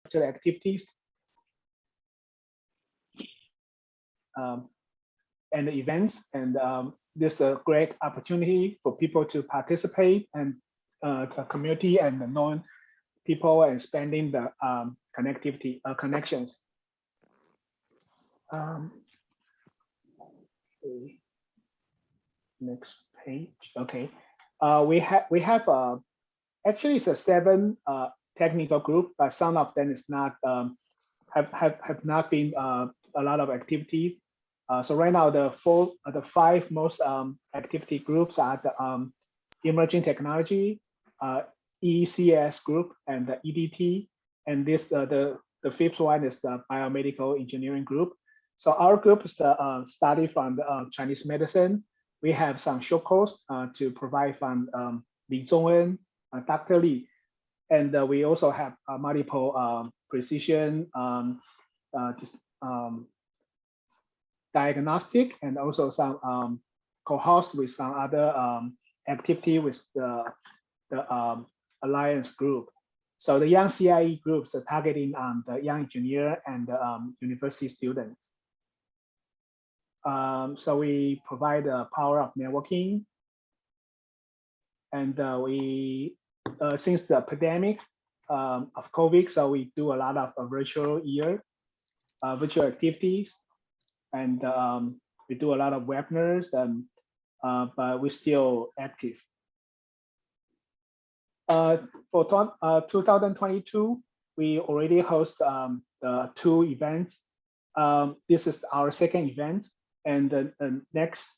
activities and events. And this is a great opportunity for people to participate and the community and the known people and expanding the connectivity connections. Okay. Next page. Okay. We have actually it's a 7 technical group, but some of them is not have not been a lot of activities. So right now the 5 most activity groups are the emerging technology, ECS group, and the EDT, and this the 5th one is the biomedical engineering group. So our group is the study from the Chinese medicine. We have some short course to provide from Li Zhongwen, Dr. Li, and we also have multiple precision diagnostic and also some cohorts with some other activity with the alliance group. So the young CIE groups are targeting the young engineer and university students. So we provide the power of networking, and we since the pandemic of COVID, so we do a lot of virtual activities, and we do a lot of webinars, but we're still active. For 2022, we already host the 2 events. This is our 2nd event, and next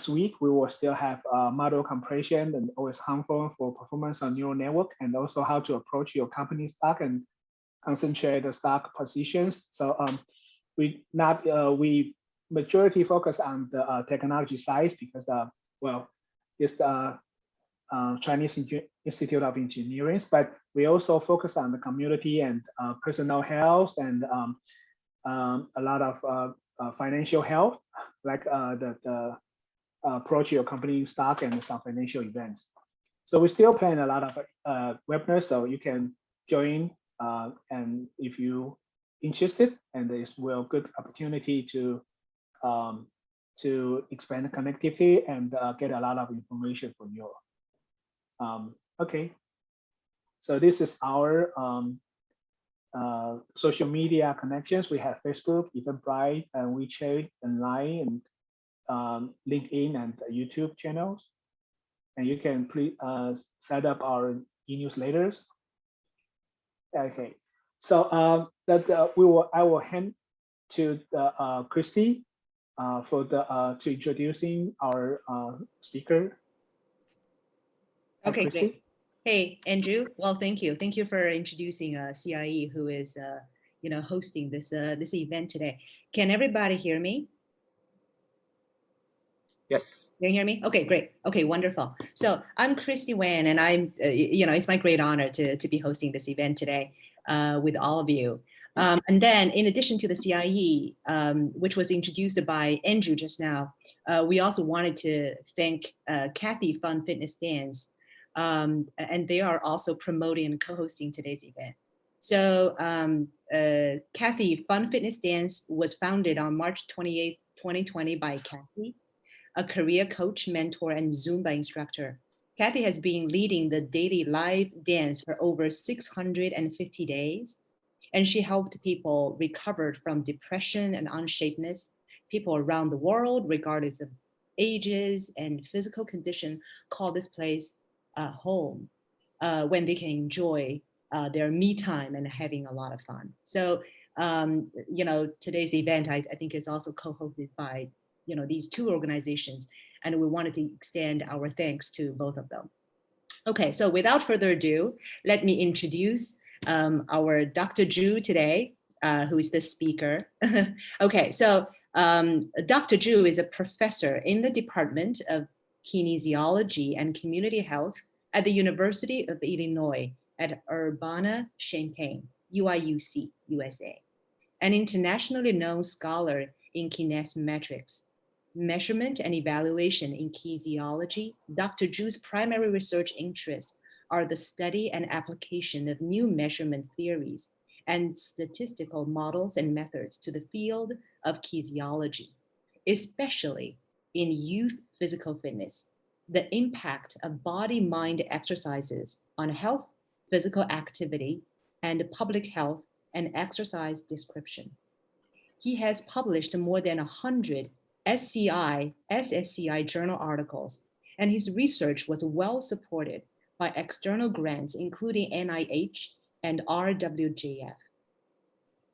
week we will still have model compression and always harmful for performance on neural network, and also how to approach your company stock and concentrate the stock positions. So we majority focus on the technology side because well, it's Chinese Institute of Engineering, but we also focus on the community and personal health and a lot of financial health, like the approach your company stock and some financial events. So we still plan a lot of webinars, so you can join, and if you interested, and it's well good opportunity to expand the connectivity and get a lot of information from you. Okay, so this is our social media connections. We have Facebook, Eventbrite, and WeChat, and Line, and LinkedIn, and YouTube channels. And you can please set up our e-newsletters. Okay, so I will hand to Christy for to introducing our speaker. Okay, great. Hey, Andrew. Well, thank you. Thank you for introducing CIE, who is hosting this this event today. Can everybody hear me? Yes. You can hear me? Okay, great. Okay, wonderful. So I'm Christy Wan, and I'm it's my great honor to be hosting this event today with all of you. And then, in addition to the CIE, which was introduced by Andrew just now, we also wanted to thank Kathy Fun Fitness Dance. And they are also promoting and co-hosting today's event. So Kathy Fun Fitness Dance was founded on March 28th, 2020 by Kathy, a career coach, mentor, and Zumba instructor. Kathy has been leading the daily live dance for over 650 days, and she helped people recover from depression and unshapedness. People around the world, regardless of ages and physical condition, call this place home when they can enjoy their me time and having a lot of fun. So, today's event, I think, is also co-hosted by, these 2 organizations, and we wanted to extend our thanks to both of them. Okay, so without further ado, let me introduce our Dr. Zhu today, who is the speaker. Okay, so Dr. Zhu is a professor in the Department of Kinesiology and Community Health at the University of Illinois at Urbana-Champaign, UIUC, USA. An internationally known scholar in kinesimetrics, measurement and evaluation in kinesiology, Dr. Zhu's primary research interests are the study and application of new measurement theories and statistical models and methods to the field of kinesiology, especially in youth physical fitness, the impact of body-mind exercises on health, physical activity, and public health and exercise description. He has published more than 100 SCI, SSCI journal articles, and his research was well supported by external grants, including NIH and RWJF.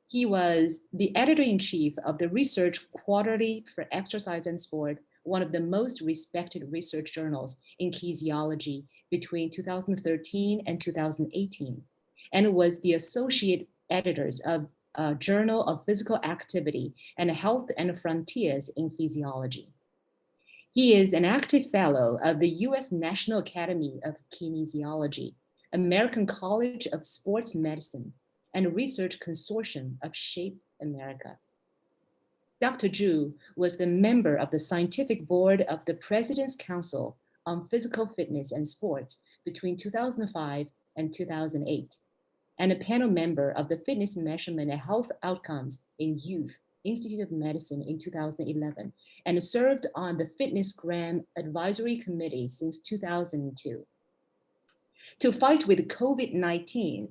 He was the editor-in-chief of the Research Quarterly for Exercise and Sport, one of the most respected research journals in kinesiology between 2013 and 2018, and was the associate editors of Journal of Physical Activity and Health and Frontiers in Physiology. He is an active fellow of the U.S. National Academy of Kinesiology, American College of Sports Medicine, and Research Consortium of Shape America. Dr. Zhu was the member of the scientific board of the President's Council on Physical Fitness and Sports between 2005 and 2008, and a panel member of the Fitness Measurement and Health Outcomes in Youth Institute of Medicine in 2011, and served on the Fitness Gram Advisory Committee since 2002. To fight with COVID-19,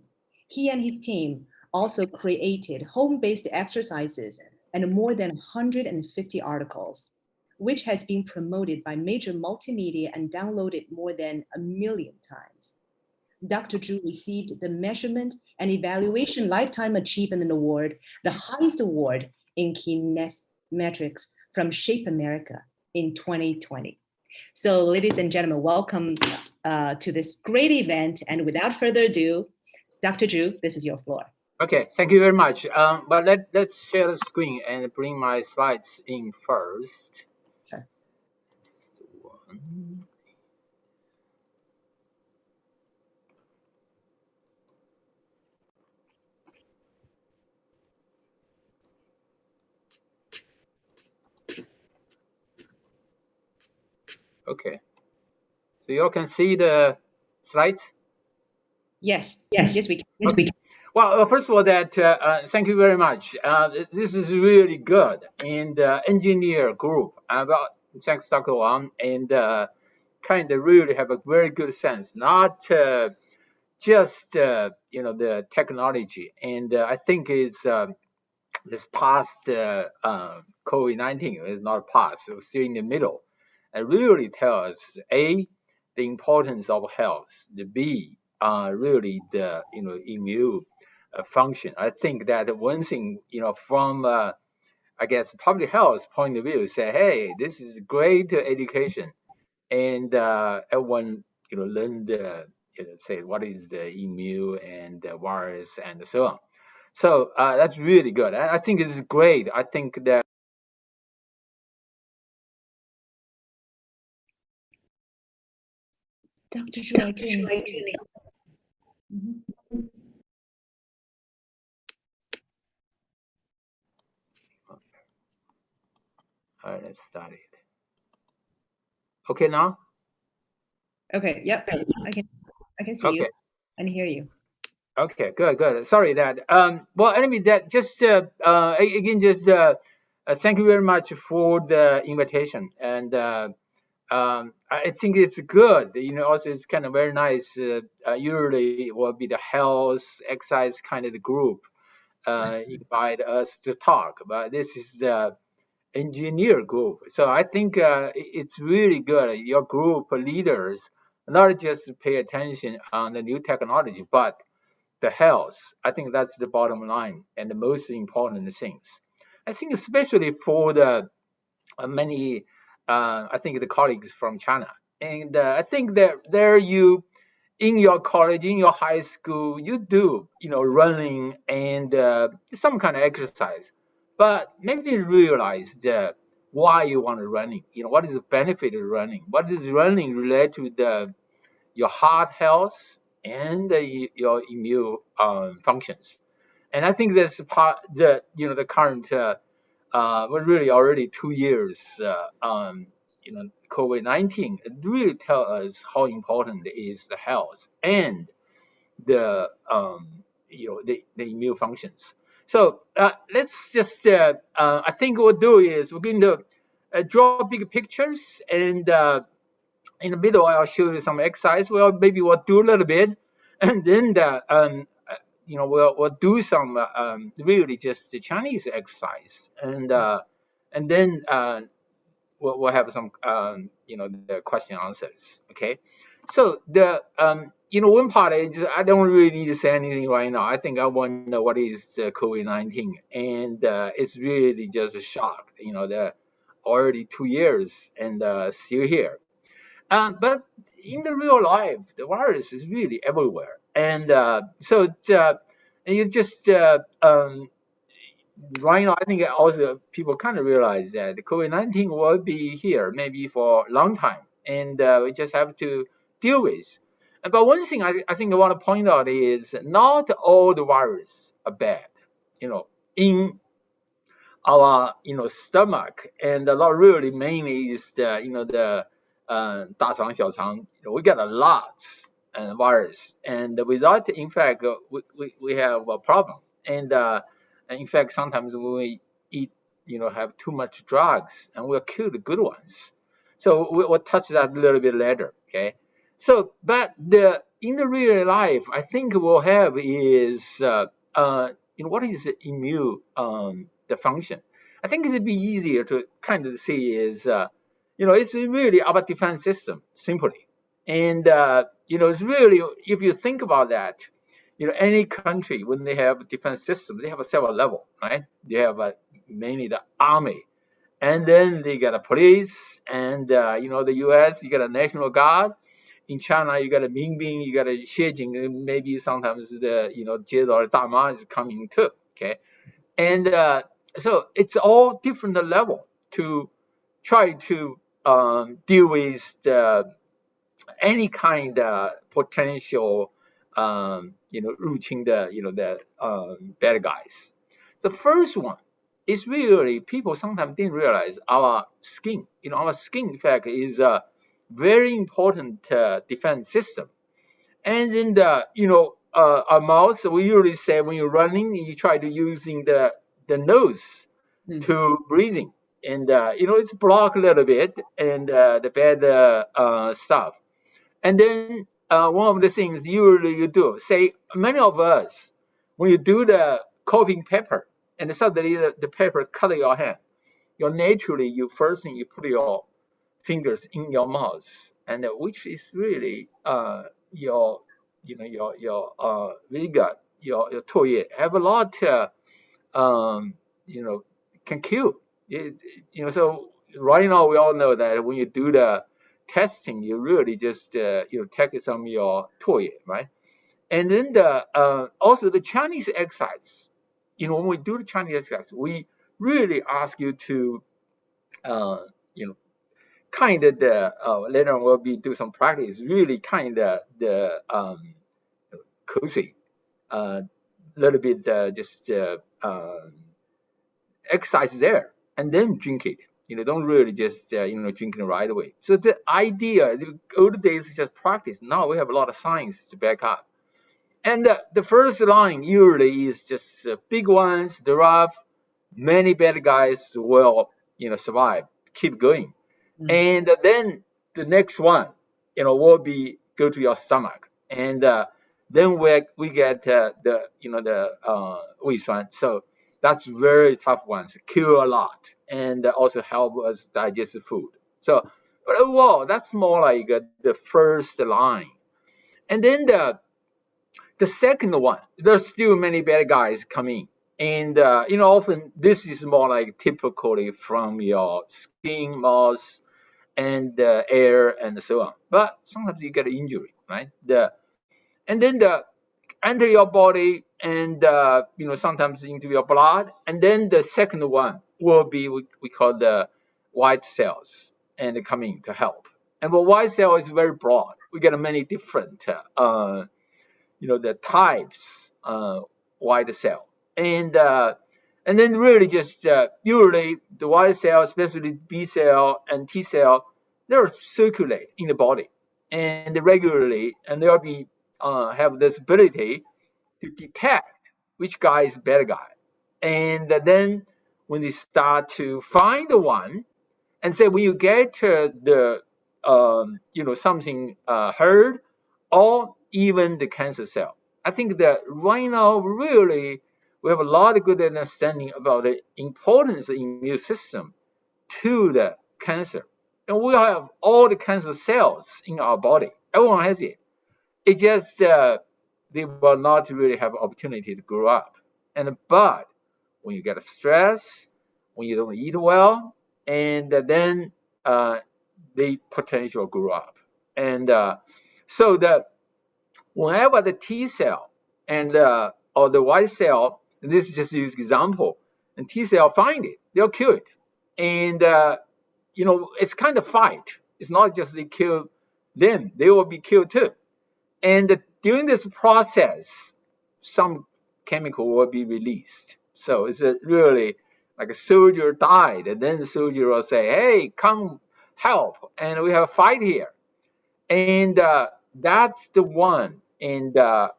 he and his team also created home-based exercises and more than 150 articles, which has been promoted by major multimedia and downloaded more than 1 million times. Dr. Zhu received the Measurement and Evaluation Lifetime Achievement Award, the highest award in kinesimetrics from Shape America in 2020. So ladies and gentlemen, welcome to this great event. And without further ado, Dr. Zhu, this is your floor. Okay, thank you very much. But let's share the screen and bring my slides in first. Sure. Okay, so you all can see the slides? Yes, we can. Yes, we can. Well, first of all, thank you very much. This is really good. And engineer group, thanks Dr. Wang, and kind of really have a very good sense, not just the technology. And I think it's this past COVID-19 is not past, it's still in the middle. It really tells the importance of health, the B, really the immune function. I think that one thing from I guess public health point of view, say, hey, this is great education, and everyone learn the say what is the immune and the virus and so on. So that's really good. I think it's great. I think that Dr. Zhu, I couldn't hear you. All right, let's start it. Okay, now? Okay, yep, I can see you and hear you. Okay, good. Sorry that. Well, anyway, that just again, just thank you very much for the invitation, and I think it's good. Also it's kind of very nice. Usually it will be the health exercise kind of the group invite us to talk, but this is the engineer group. So I think it's really good. Your group leaders not just pay attention on the new technology, but the health. I think that's the bottom line and the most important things. I think especially for the many, I think the colleagues from China, and I think that there you, in your college, in your high school, you do running and some kind of exercise, but maybe you realize why you want to running. What is the benefit of running? What is running related to your heart health and your immune functions. And I think that's part the current was really already 2 years COVID-19, it really tell us how important is the health and the the immune functions. So let's just I think what we'll do is we're going to draw big pictures, and in the middle I'll show you some exercise. Well, maybe we'll do a little bit, and then we'll do some really just the Chinese exercise, and then we'll have some the question answers. Okay, so the one part is I don't really need to say anything right now. I think I want to know what is COVID-19, and it's really just a shock. The already 2 years and still here. But in the real life, the virus is really everywhere, and so you just right now, I think also people kind of realize that the COVID-19 will be here maybe for a long time, and we just have to deal with. But one thing I think I want to point out is not all the viruses are bad. In our stomach, and a lot really mainly is the 大肠小肠. We got a lot virus, and without, in fact, we have a problem. And in fact, sometimes when we eat, have too much drugs, and we'll kill the good ones. So we'll touch that a little bit later. Okay. So, but in the real life, I think we'll have is what is the immune the function. I think it'd be easier to kind of see is it's really our defense system simply, and it's really, if you think about that, any country when they have a defense system, they have a several level, right? They have mainly the army, and then they got a police, and the U.S. you got a National Guard. In China, you got a Mingbing, you got a Xi Jinping, maybe sometimes the Jie or Dama is coming too. Okay, and so it's all different level to try to deal with any kind of potential 入侵的 the bad guys. The first one is really people sometimes didn't realize our skin. Our skin, in fact, is a very important defense system. And then our mouth, we usually say when you're running, you try to using the nose to breathing, and it's blocked a little bit, and the bad stuff. And then one of the things usually you do, say many of us, when you do the coping paper, and suddenly the paper cut your hand, you first thing you put your fingers in your mouth, and which is really your vigor, your 唾液 have a lot can kill it, so right now we all know that when you do the testing, you really just take some of your 唾液, right? And then also the Chinese exercise, when we do the Chinese exercise, we really ask you to kind of later on we'll be do some practice, really kind of the 口水 little bit just exercise there, and then drink it. Don't really just drink it right away. So the idea, the old days is just practice. Now we have a lot of science to back up. And the first line usually is just big ones, the rough, many bad guys will survive, keep going. And then the next one will be go to your stomach, and then we get the 胃酸. So that's very tough ones, kill a lot, and also help us digest food. So, but overall, that's more like the first line. And then the second one, there's still many bad guys coming. And, often this is more like typically from your skin, mouth, and air, and so on. But sometimes you get an injury, right? And then enter your body, and sometimes into your blood. And then the second one will be we call the white cells, and coming to help. And the white cell is very broad. We get many different the types white cell, and then really just usually the white cell, especially B cell and T cell, they'll circulate in the body and regularly, and they'll be have this ability to detect which guy is bad guy. And then when they start to find the one, and say when you get the something hurt, or even the cancer cell. I think that right now really we have a lot of good understanding about the importance of the immune system to the cancer. And we have all the cancer cells in our body. Everyone has it. It just they will not really have opportunity to grow up. But when you get stress, when you don't eat well, and then they potentially grow up. And so that whenever the T cell and or the white cell, and this is just use example, and T cell find it, they'll kill it. And it's kind of fight. It's not just they kill them, they will be killed too. And during this process, some chemical will be released. So it's really like a soldier died, and then the soldier will say, "Hey, come help!" And we have a fight here. And that's the one. And the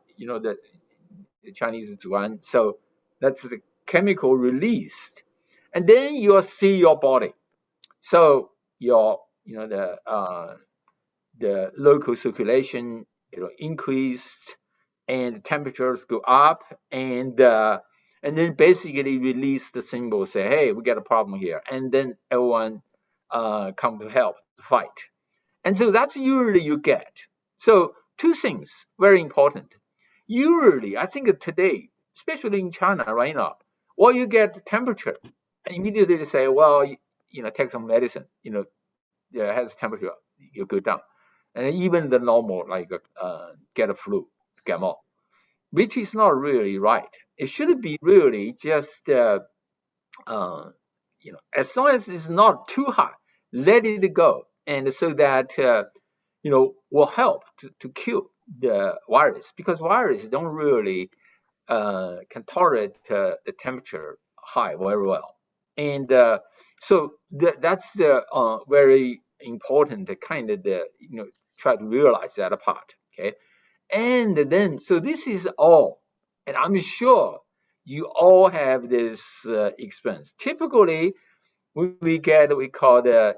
Chinese is one. So that's the chemical released, and then you'll see your body. So your the local circulation increased, and the temperatures go up, and then basically release the symbol, say, hey, we got a problem here, and then everyone come to help to fight. And so that's usually you get. So two things very important. Usually, I think today, especially in China right now, well, you get the temperature, and immediately they say, well, take some medicine, it has temperature, you go down. And even the normal, like get a flu, get more, which is not really right. It should be really just, as long as it's not too hot, let it go. And so that, will help to kill the virus, because viruses don't really can tolerate the temperature high very well. And so that's the very important kind of try to realize that part. Okay. And then, so this is all, and I'm sure you all have this experience. Typically, we call the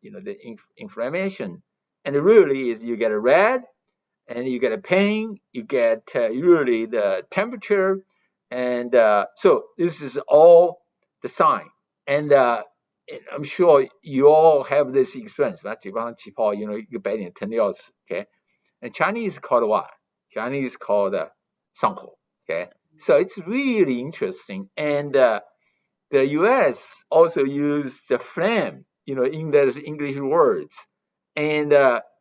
the inflammation, and it really is you get a red, and you get a pain, you get really the temperature, and so this is all the sign. And I'm sure you all have this experience, right? 比方起泡，一个白点疼的要死 ，okay? And Chinese called what? Chinese called 上火 okay? So it's really interesting. And the US also used the flame, in those English words. And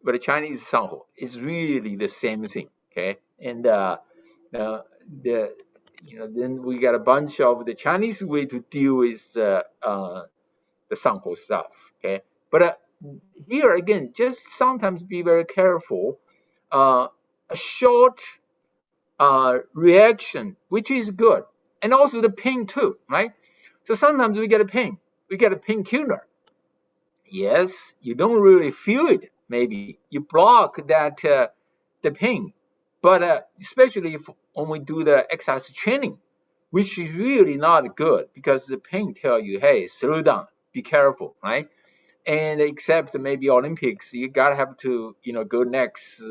but the Chinese 上火 is really the same thing, okay? And then we got a bunch of the Chinese way to deal with the 上火 stuff, okay? But here again, just sometimes be very careful. A short reaction, which is good, and also the pain too, right? So sometimes we get a pain, we get a painkiller. Yes, you don't really feel it. Maybe you block that the pain, but especially when we do the exercise training, which is really not good, because the pain tell you, hey, slow down, be careful, right? And except maybe Olympics, you gotta have to go next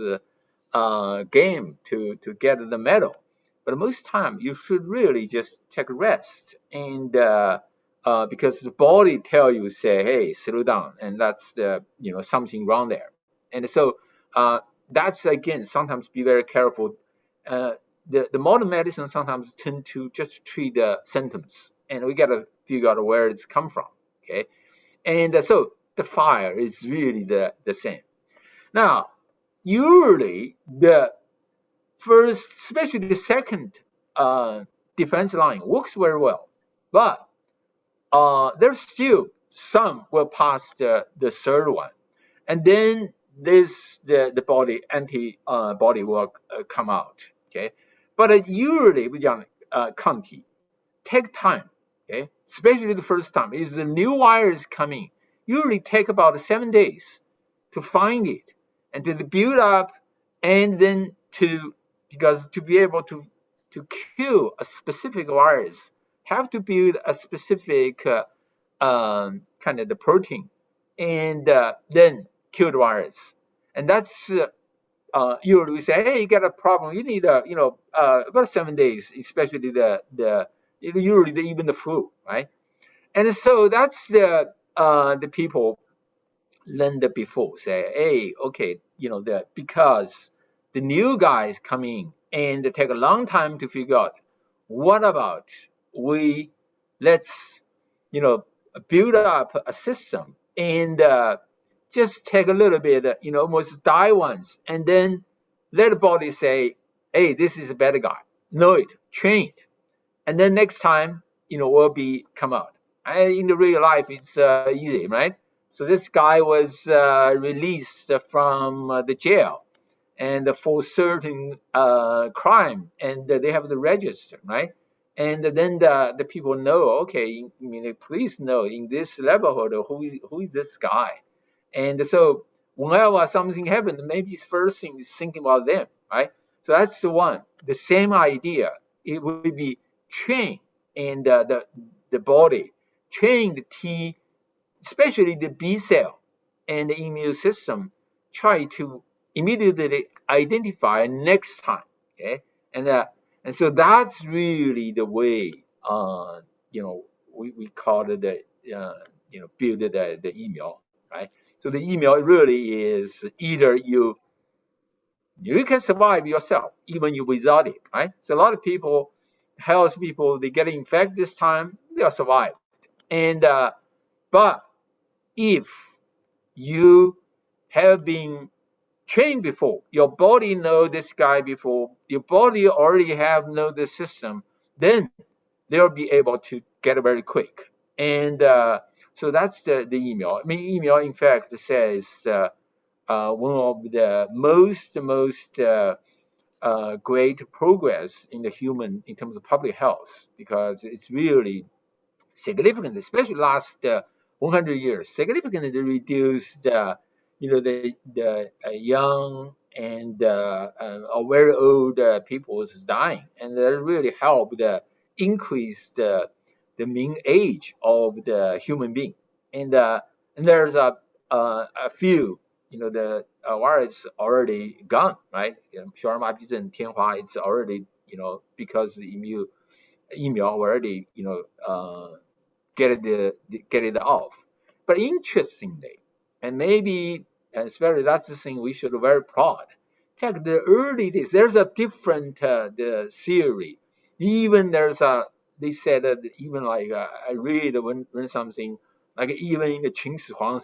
game to get the medal. But most time you should really just take a rest, and because the body tell you, say, hey, slow down, and that's the something wrong there. And so that's again, sometimes be very careful. The modern medicine sometimes tend to just treat the symptoms, and we gotta figure out where it's come from. Okay, and so the fire is really the same. Now, usually the first, especially the second defense line works very well, but there's still some will pass the third one, and then the body antibody will come out. Okay, but usually 我讲抗体 take time. Okay, especially the first time is the new virus coming. usually take about 7 days to find it and to build up, and then because to be able to kill a specific virus, have to build a specific kind of the protein, and then kill the virus. And that's usually we say, hey, you got a problem, you need about 7 days, especially usually even the flu, right? And so that's the people learned before say, hey, okay, because the new guys come in and they take a long time to figure out, what about let's build up a system and just take a little bit, almost die once, and then let the body say, hey, this is a better guy, know it, train it, and then next time, will come out. In the real life, it's easy, right? So this guy was released from the jail, and for certain crime, and they have the register, right? And then the people know, okay, the police know in this neighborhood who is this guy, and so whenever something happened, maybe his first thing is thinking about them, right? So that's the one. The same idea. It will be trained in the body, train the T, especially the B cell and the immune system, try to immediately identify next time. Okay, and so that's really the way we call it the build the email, right? So the email really is either you can survive yourself even you without it, right? So a lot of people, health people, they get infected this time, they'll survive. And but if you have been trained before, your body know this guy before, your body already have know the system, then they'll be able to get it very quick. And so that's the email. I mean, email in fact says one of the most great progress in the human in terms of public health, because it's really significant, especially last 100 years, significantly reduced the young and very old people is dying, and that really helped increase the mean age of the human being. And there's a few, the virus already gone, right? Shawarma Tianhua, it's already, because the email already, get it off. But interestingly, and maybe especially that's the thing we should be very proud. Heck, the early days, there's a different the theory. Even they said that even like I read when something like even in the Qin Shi Huang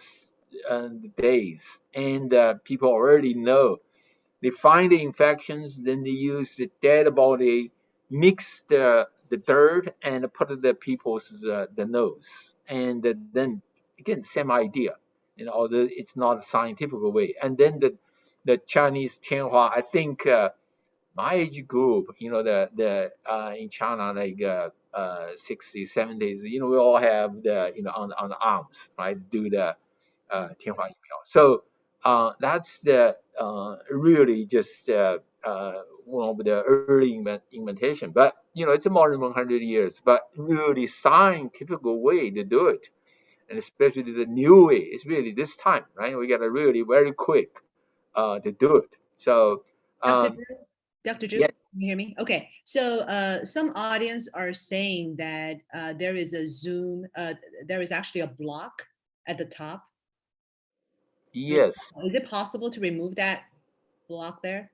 days, and people already know. They find the infections, then they use the dead body, mix the dirt, and put the people's the nose, and then again same idea, although it's not a scientific way. And then the Chinese Tianhua, I think my age group, the in China like 60s, 70s, we all have the on the arms, right? Do the Tianhua email. So that's the really just one of the early inventation. But it's more than 100 years. But really scientific way to do it, and especially the new way, is really this time, right? We got to really very quick to do it. So Dr. Drew, yeah. can you hear me? Okay, so some audience are saying that there is a Zoom, there is actually a block at the top. Yes. Is it possible to remove that block there?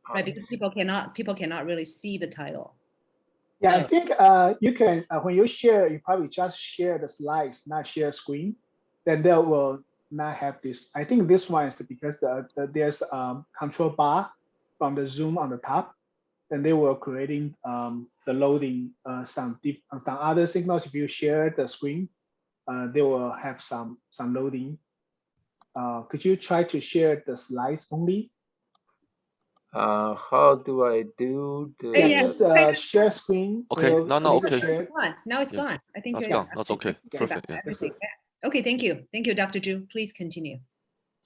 Right, because people cannot really see the title. Yeah, I think you can, when you share, you probably just share the slides, not share screen. Then they will not have this. I think this one is because there's control bar from the Zoom on the top, and they were creating the loading some other signals. If you share the screen, they will have some loading. Could you try to share the slides only? How do I do the? Yeah, just share screen. Okay, now okay. Now it's gone. I think that's gone. That's okay. Perfect. Yeah. Everything. Okay, thank you. Thank you, Dr. Zhu. Please continue.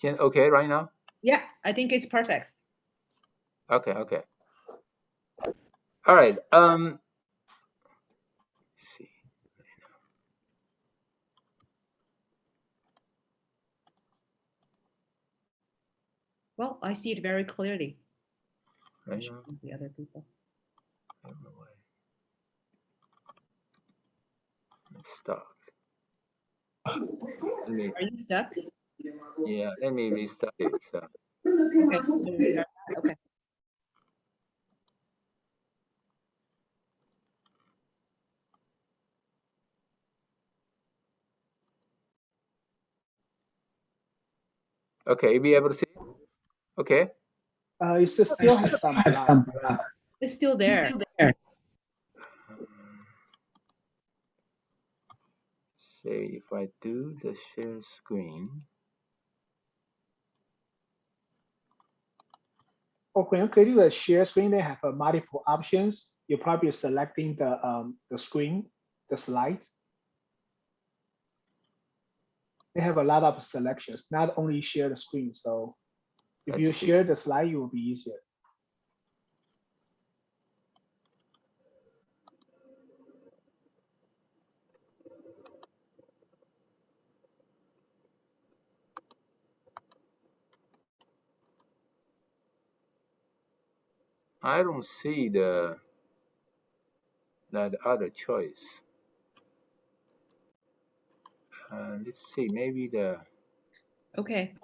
Okay, right now? Yeah, I think it's perfect. Okay, okay. All right. Let's see. Well, I see it very clearly. Right now? The other people. I don't know why. I'm stuck. Let me, Are you stuck? yeah, let me restart it. So. Okay, let me start that. Okay. Okay, you be able to see it? Okay. It still has some black. It's still there. Say if I do the share screen. Or when you create a share screen, they have multiple options. You're probably selecting the screen, the slide. They have a lot of selections, not only share the screen. So if you share the slide, it will be easier. I don't see that other choice. Let's see, maybe the. Okay.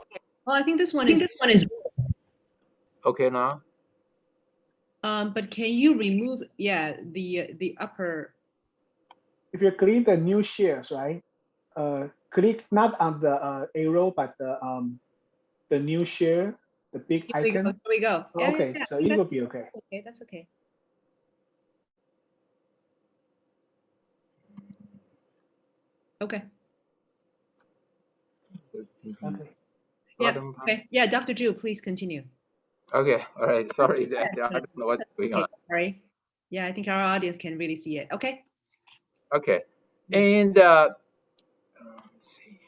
Well, I think this one is. Okay now. But can you remove? Yeah, the upper. If you click the new shares, right? Click not on the arrow, but the new share, the big Here we go. icon. Here we go. Yeah, Okay, yeah, so it will be okay. That's okay. That's okay. Okay. Okay. Yeah. Okay. Yeah, Dr. Zhu, please continue. Okay. All right. Sorry that I don't know what's going on. Sorry. Yeah, I think our audience can really see it. Okay. Okay. And let's see.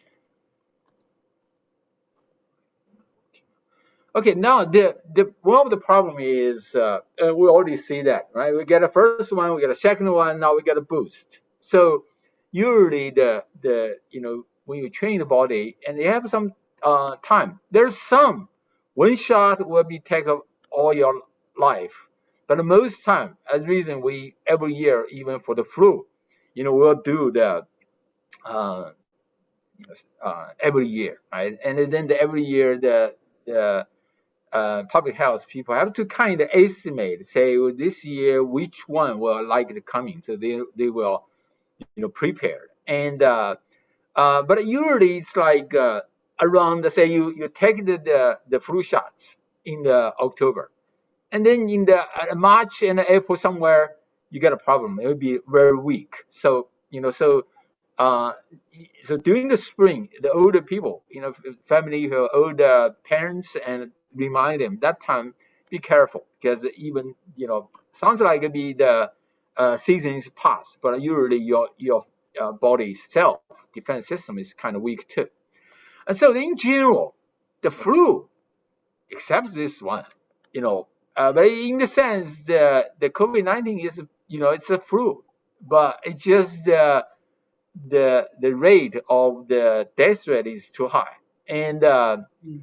Okay, now the one of the problem is we already see that, right? We get a first one, we get a second one, now we get a boost. So usually the when you train the body and you have some time, there's some one shot will be take up all your life, but most time, as reason we every year even for the flu, we'll do the uh, every year, right? And then every year the public health people have to kind of estimate, say well, this year which one will likely coming, so they will prepare. And but usually it's like around say you take the flu shots in the October, and then in the March and April somewhere you get a problem. It will be very weak. So uh, so during the spring, the older people, family who have older parents, and remind them that time be careful because even sounds like it be the seasons pass, but usually your body's self defense system is kind of weak too. And so in general, the flu, except this one, but in the sense the COVID-19 is it's a flu, but it's just the rate of the death rate is too high, and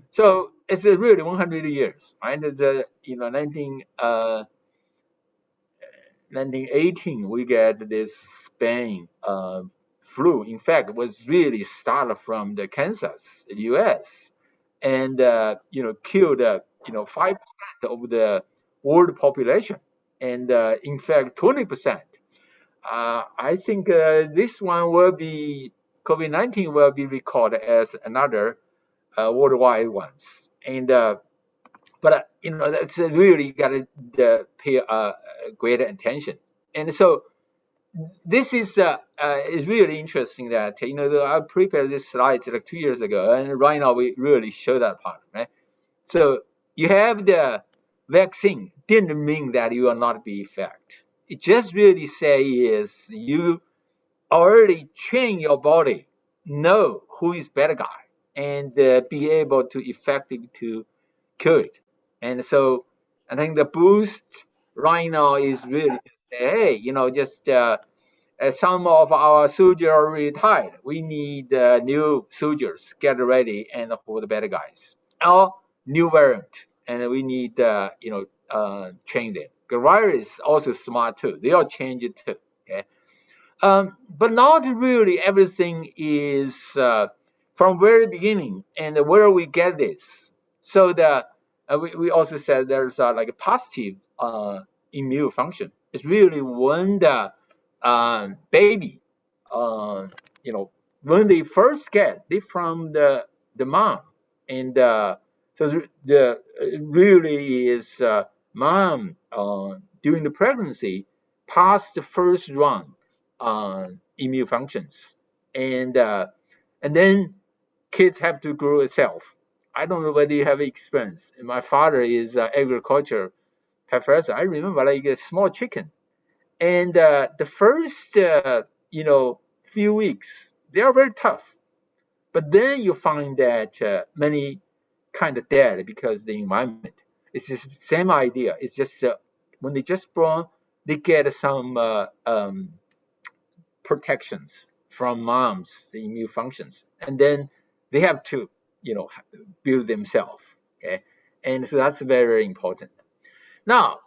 so it's really 100 years, right? It's 1918 we get this Spain flu. In fact, it was really started from the Kansas, U.S., and killed 5% of the world population, and in fact 20%. I think this one will be COVID-19 will be recorded as another worldwide ones, and but that's really got to pay greater attention. And so this is really interesting that I prepared this slide like 2 years ago, and right now we really show that part, right? So you have the vaccine didn't mean that you will not be affected. It just really say is you already train your body know who is bad guy and be able to effectively to kill it. And so I think the boost right now is really, hey, just some of our soldiers are retired. We need new soldiers, get ready, and for the bad guys. Or new variant, and we need, train them. Guerrilla is also smart too. They all change it too. Okay. But not really everything is from very beginning and where we get this. So we also said there's like a positive immune function. It's really when the baby, uh, when they first get it from the mom, and so the really is mom during the pregnancy past the first round immune functions, and then kids have to grow itself. I don't know whether you have experience. My father is agriculture professor. I remember like a small chicken, and the first few weeks they are very tough, but then you find that many kind of dead because the environment. It's just same idea. It's just when they just born, they get some protections from mom's the immune functions, and then they have to build themselves. Okay, and so that's very, very important. Now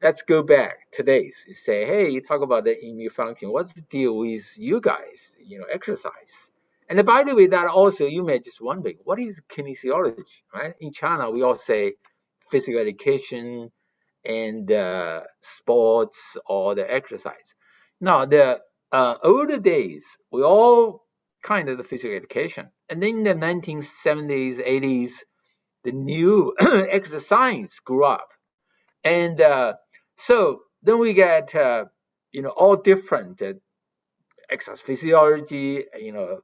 let's go back today's. You say, hey, you talk about the immune function. What's the deal with you guys? Exercise. And by the way, that also you may just wondering, what is kinesiology? Right? In China, we all say physical education and sports or the exercise. Now, the older days, we all kind of the physical education. And then in the 1970s, 80s, the new exercise grew up. And so then we get, all different exercise physiology,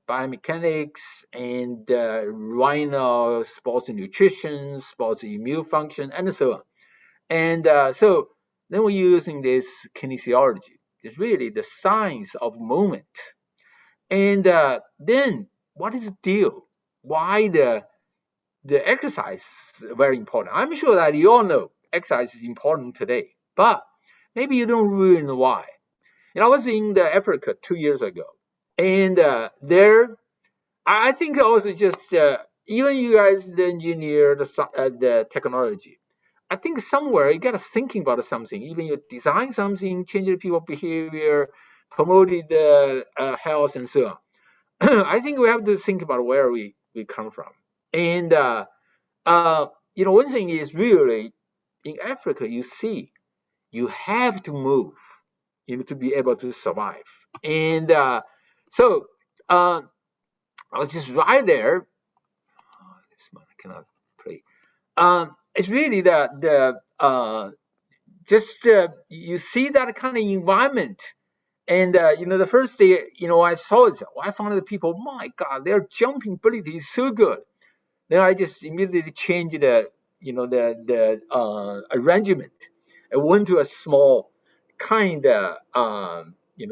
biomechanics, and right now, sports nutrition, sports immune function, and so on. And so then we're using this kinesiology. It's really the science of movement. And then what is the deal? Why the exercise is very important? I'm sure that you all know exercise is important today, but maybe you don't really know why. I was in Africa 2 years ago, and there, I think also just even you guys, the engineer, the technology, I think somewhere you got us thinking about something. Even you design something, changing people's behavior, promoting the health and so on. I think we have to think about where we come from. And one thing is really in Africa, you see, you have to move, to be able to survive. And so I was just right there. Oh, this one I cannot play. It's really the just you see that kind of environment, and the first day I saw it, I found the people, my God, their jumping ability is so good. Then I just immediately changed the arrangement. I went to a small kind of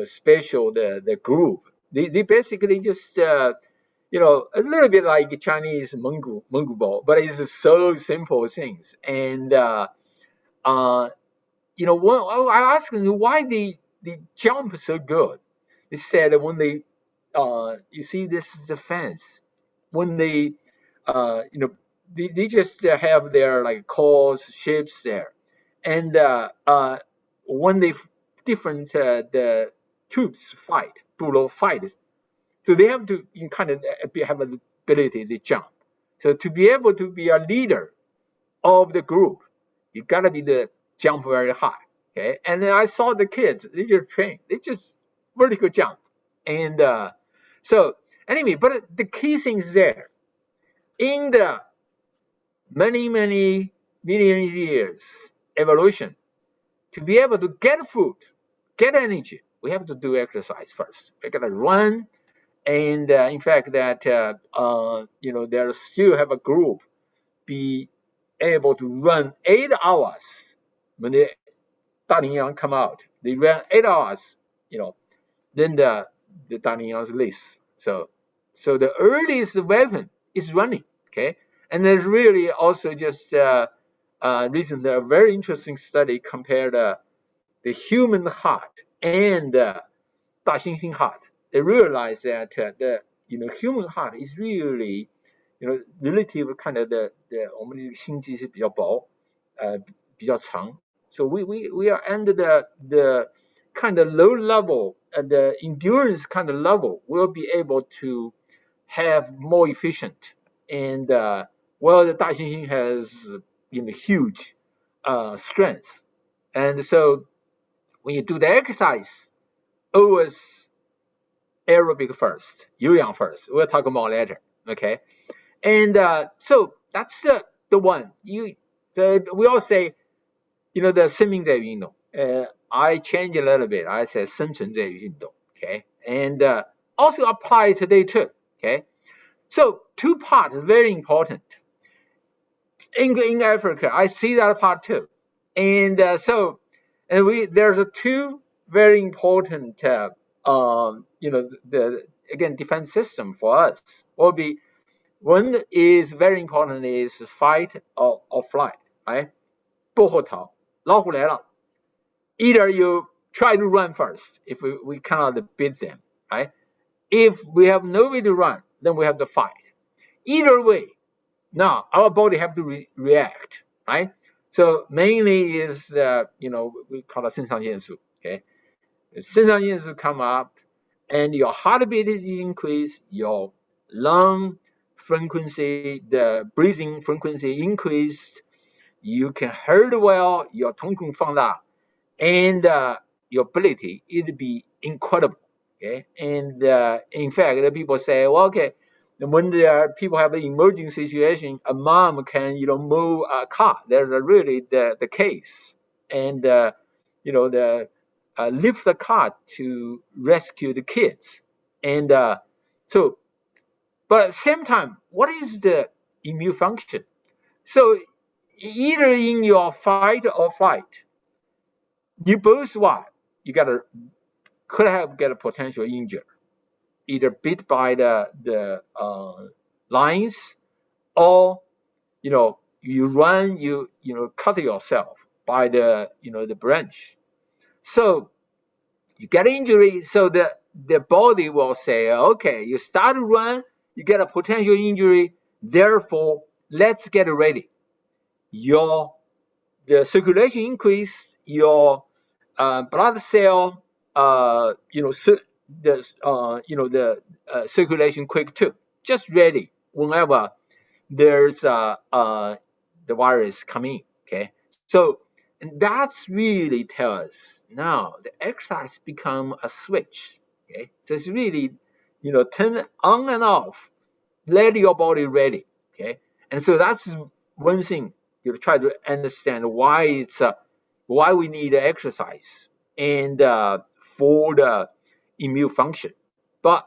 special the group. They basically just a little bit like Chinese Mungu ball, but it's so simple things. And when I asked them why they jump so good, they said that when they you see this is the fence, when they they just have their like calls shapes there, and when they different the troops fight, bulo fight, so they have to kind of have an ability to jump. So to be able to be a leader of the group, you gotta be the jump very high. Okay, and then I saw the kids, they just train, they just vertical jump, and so anyway, but the key thing is there in the many million years evolution. To be able to get food, get energy, we have to do exercise first. We gotta run, and in fact, that there still have a group be able to run 8 hours when the Dalian come out. They ran 8 hours, then the Dalian's list. So So the earliest weapon is running. Okay, and there's really also just recently a very interesting study compared the human heart and 大猩猩 heart. They realize that the human heart is really relative kind of the 我们的心肌是比较薄，比较长。So we are under the kind of low level and the endurance kind of level. We'll be able to have more efficient and well the 大猩猩 has huge strength, and so when you do the exercise, always aerobic first, 有氧 first. We'll talk about later. Okay, and so that's the one. We all say, the 生命在于运动. I change a little bit. I say 生存在于运动. Okay, and also apply today too. Okay, so two parts very important. In Africa, I see that part too, and there's two very important the again defense system for us will be. One is very important is fight or flight, right? 躲或逃，老虎来了。Either you try to run first if we cannot beat them, right? If we have no way to run, then we have to fight. Either way, now our body have to react, right? So mainly is we call it 肾上腺素, okay? 肾上腺素 come up, and your heartbeat is increased, your lung frequency, the breathing frequency increased, you can hear well, your 瞳孔放大, and your ability it'll be incredible. Okay, and in fact, the people say, well, okay, when people have an emergency situation, a mom can move a car. There's really the case, and lift the car to rescue the kids, and so. But at the same time, what is the immune function? So either in your fight or flight, you both you could get a potential injury, either bit by the lions, or you run, you cut yourself by the branch. So you get injury, so the body will say, okay, you start to run, you get a potential injury, therefore let's get ready. The circulation increase, your blood cell the circulation quick too, just ready whenever there's the virus coming. Okay, so and that's really tell us now the exercise become a switch. Okay, so it's really turn on and off, let your body ready. Okay, and so that's one thing you try to understand why why we need exercise and for the immune function. But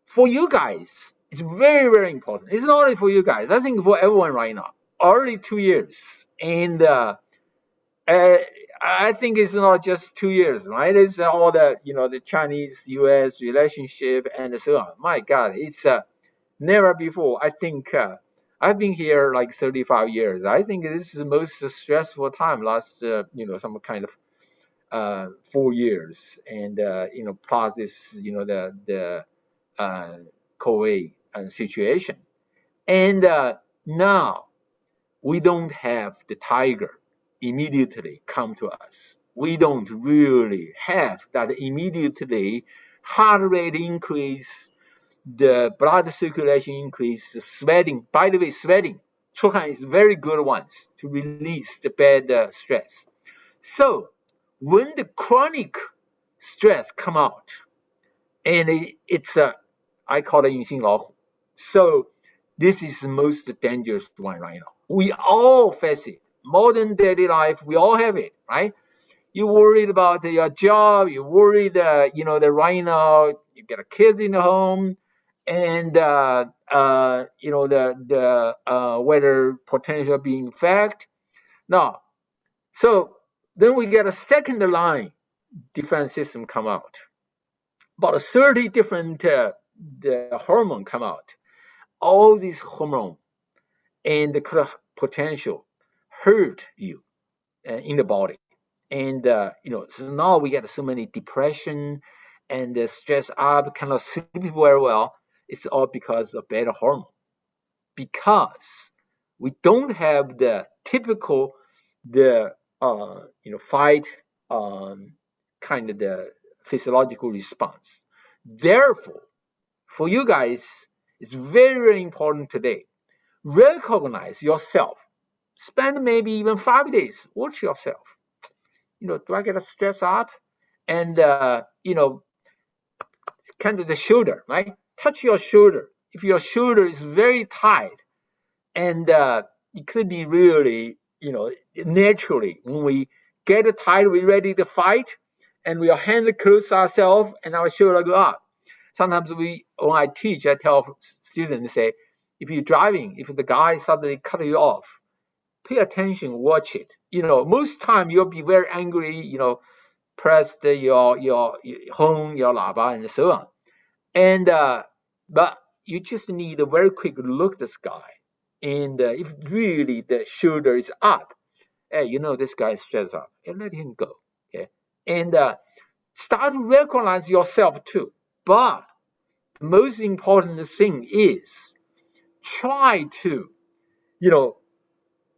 for you guys, it's very, very important. It's not only for you guys. I think for everyone right now, already 2 years, and I think it's not just 2 years, right? It's all the Chinese-U.S. relationship and so on. My God, it's never before. I think I've been here like 35 years. I think this is the most stressful time last some kind of 4 years, and plus this the COVID situation, and now we don't have the tiger immediately come to us. We don't really have that immediately heart rate increase, the blood circulation increase, the sweating. By the way, sweating, 出汗 is very good ones to release the bad stress. So when the chronic stress come out, and it's I call it 隐形老虎. So this is the most dangerous one right now. We all face it. Modern daily life, we all have it, right? You're worried about your job. You're worried, that right now you got kids in the home, and the whether potential being infected. Now, so then we get a second line defense system come out. About 30 different the hormone come out. All these hormone and could potential hurt you in the body. And so now we get so many depression and stress up, cannot sleep very well. It's all because of bad hormone. Because we don't have the typical fight kind of the physiological response. Therefore, for you guys, it's very, very important today. Recognize yourself. Spend maybe even 5 days. Watch yourself. Do I get stressed out? And kind of the shoulder, right? Touch your shoulder. If your shoulder is very tight, and it could be really, naturally when we get tight, we're ready to fight, and we hand close ourselves, and our shoulder go up. Sometimes when I teach, I tell students, say, if you're driving, if the guy suddenly cut you off, pay attention, watch it. Most time you'll be very angry, press your horn, your lava, and so on. And but you just need a very quick look at this guy. And if really the shoulder is up, hey, this guy is stressed out, and let him go. Okay, and start to recognize yourself too. But the most important thing is try to,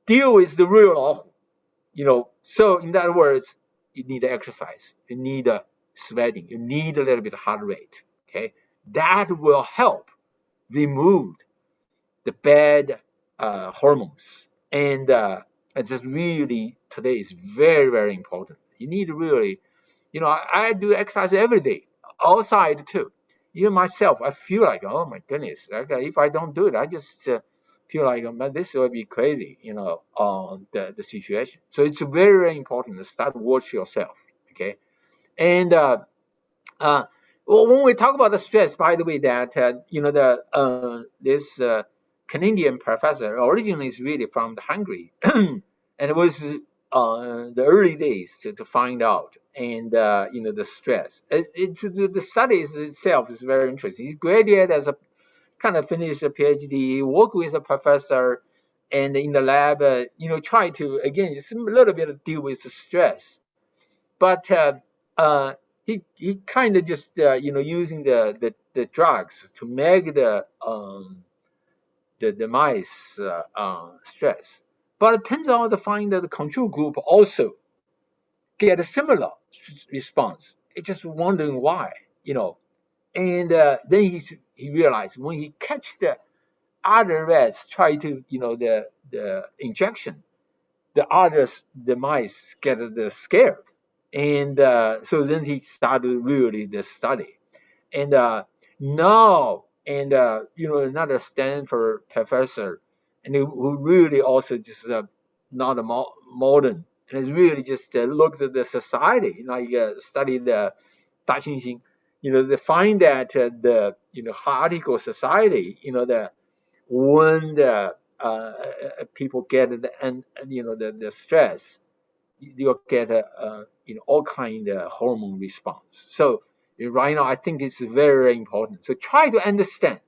deal with the real law. So in other words, you need exercise, you need sweating, you need a little bit of heart rate. Okay, that will help remove the bad hormones. And just really today is very, very important. You need to really, I do exercise every day, outside too. Even myself, I feel like, oh my goodness, if I don't do it, I just feel like, man, this will be crazy, on the situation. So it's very, very important to start watch yourself. Okay, and well, when we talk about the stress, by the way, that this Canadian professor originally is really from Hungary, and it was the early days to find out, and the stress. The studies itself is very interesting. He graduated as a kind of finished a PhD, work with a professor, and in the lab, try to again just a little bit of deal with the stress, but he kind of just using the drugs to make the mice stress. But it turns out to find that the control group also get a similar response. It's just wondering why. And then he realized when he catch the other rats try to the injection, the mice get scared. And so then he started really the study. And now, and another Stanford professor, and who really also just not a modern, and is really just looked at the society, like studied the 大猩猩, they find that the hierarchical society, that when the people get the stress, you'll get all kind of hormone response. So right now, I think it's very, very important. So try to understand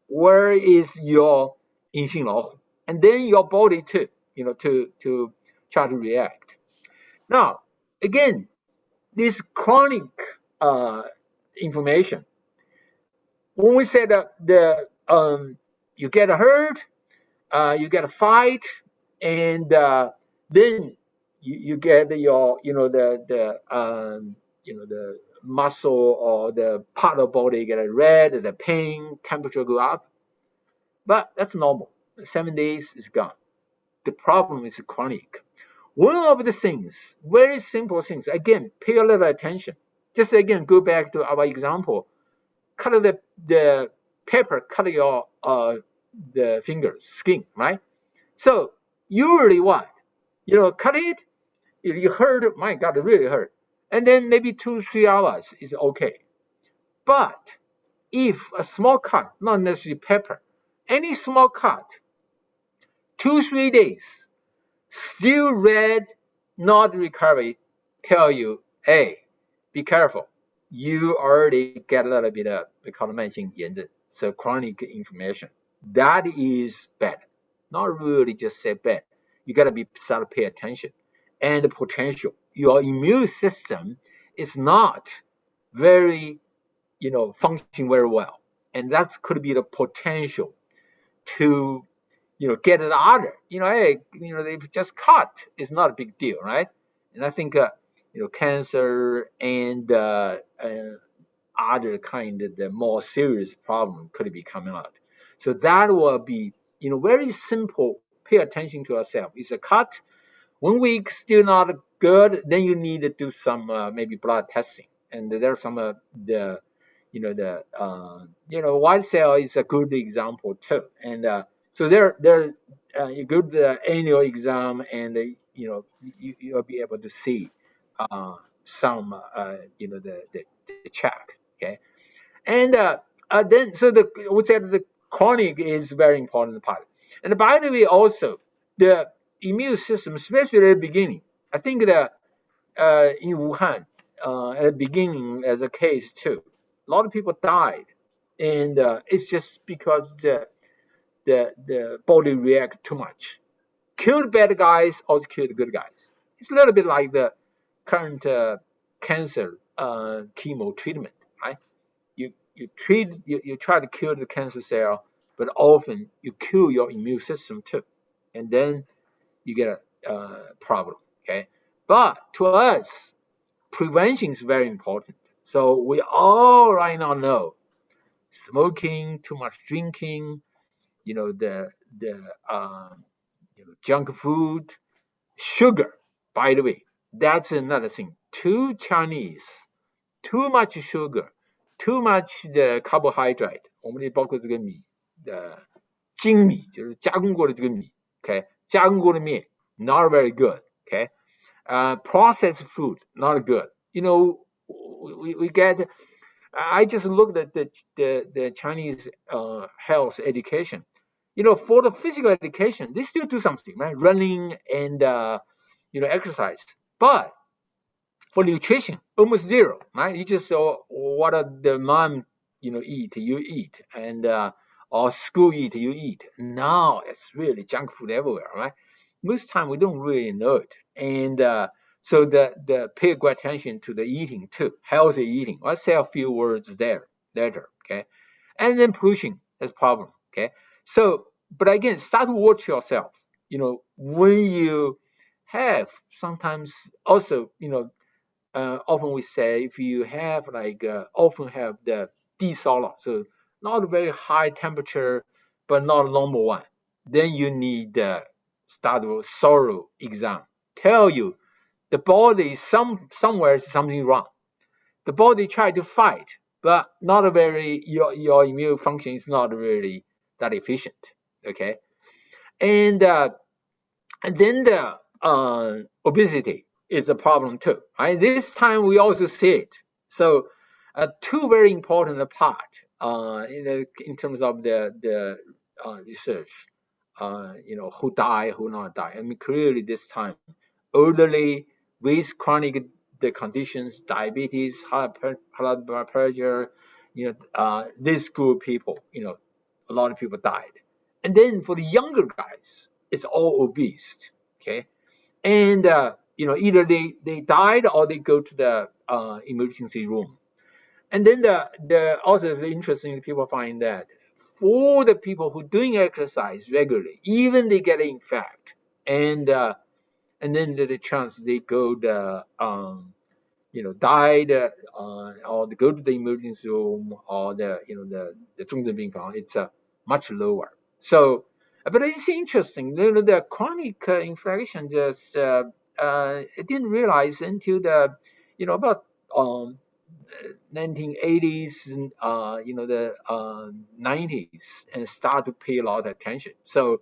where is your 阴性老虎, and then your body too, to try to react. Now, again, this chronic information. When we say that you get hurt, you get a fight, and then you get your the muscle or the part of the body get red, the pain, temperature go up, but that's normal. 7 days is gone. The problem is chronic. One of the things, very simple things, again, pay a little attention. Just again, go back to our example. Cut the pepper, cut your the fingers, skin, right? So usually what? Cut it, you hurt, my God, it really hurt. And then maybe 2-3 hours is okay. But if a small cut, not necessarily pepper, any small cut, 2-3 days, still red, not recovery, tell you, hey, be careful. you already get a little bit of, we call it 慢性炎症, so chronic inflammation. That is bad. Not really just say bad. You got to start to pay attention. And the potential. Your immune system is not very, functioning very well. And that could be the potential to, get it out. Hey, they just cut. It's not a big deal, right? And I think, cancer and other kind of the more serious problem could be coming out. So that will be, very simple. Pay attention to yourself. It's a cut. 1 week still not good. Then you need to do some maybe blood testing. And there's some the white cell is a good example too. And so there you go to the annual exam, and you'll be able to see some the check. Okay, and then so we said the chronic is very important part. And by the way, also the immune system, especially at the beginning, I think that in Wuhan at the beginning as a case too, a lot of people died, and it's just because the body react too much. Killed bad guys, also killed good guys. It's a little bit like the current cancer chemo treatment, right? You try to kill the cancer cell, but often you kill your immune system too, and then you get a problem. Okay, but to us, prevention is very important. So we all right now know smoking, too much drinking, the junk food, sugar. By the way, that's another thing. Too Chinese, too much sugar, too much the carbohydrate. 我们也包括这个米的精米，就是加工过的这个米。Okay， 加工过的面 not very good. Okay， processed food not good. We get. I just looked at the Chinese health education. For the physical education, they still do something, right? Running and exercise. But for nutrition, almost zero, right? You just what the mom eat, you eat, and or school eat, you eat. Now it's really junk food everywhere, right? Most time we don't really know it, and so the pay good attention to the eating too, healthy eating. I'll say a few words there later, okay? And then pollution is a problem, okay? So, but again, start to watch yourself. When you have sometimes also, often we say if you have often have the desolar, so not very high temperature, but not a normal one, then you need start with thorough exam. Tell you the body somewhere is something wrong. The body try to fight, but not a very your immune function is not really that efficient. Okay, and then the obesity is a problem too. Right? This time we also see it. So two very important part in terms of the research. Who die, who not die. I mean, clearly this time, elderly with chronic the conditions, diabetes, high blood pressure, this group of people, a lot of people died. And then for the younger guys, it's all obese. Okay, and either they died or they go to the emergency room. And then the also interesting, people find that for the people who doing exercise regularly, even they get infect, and then the chance they go died or they go to the emergency room or the 重症病房, it's much lower. So, but it's interesting. The chronic infection just didn't realize until the about 1980s and the 90s, and start to pay a lot of attention. So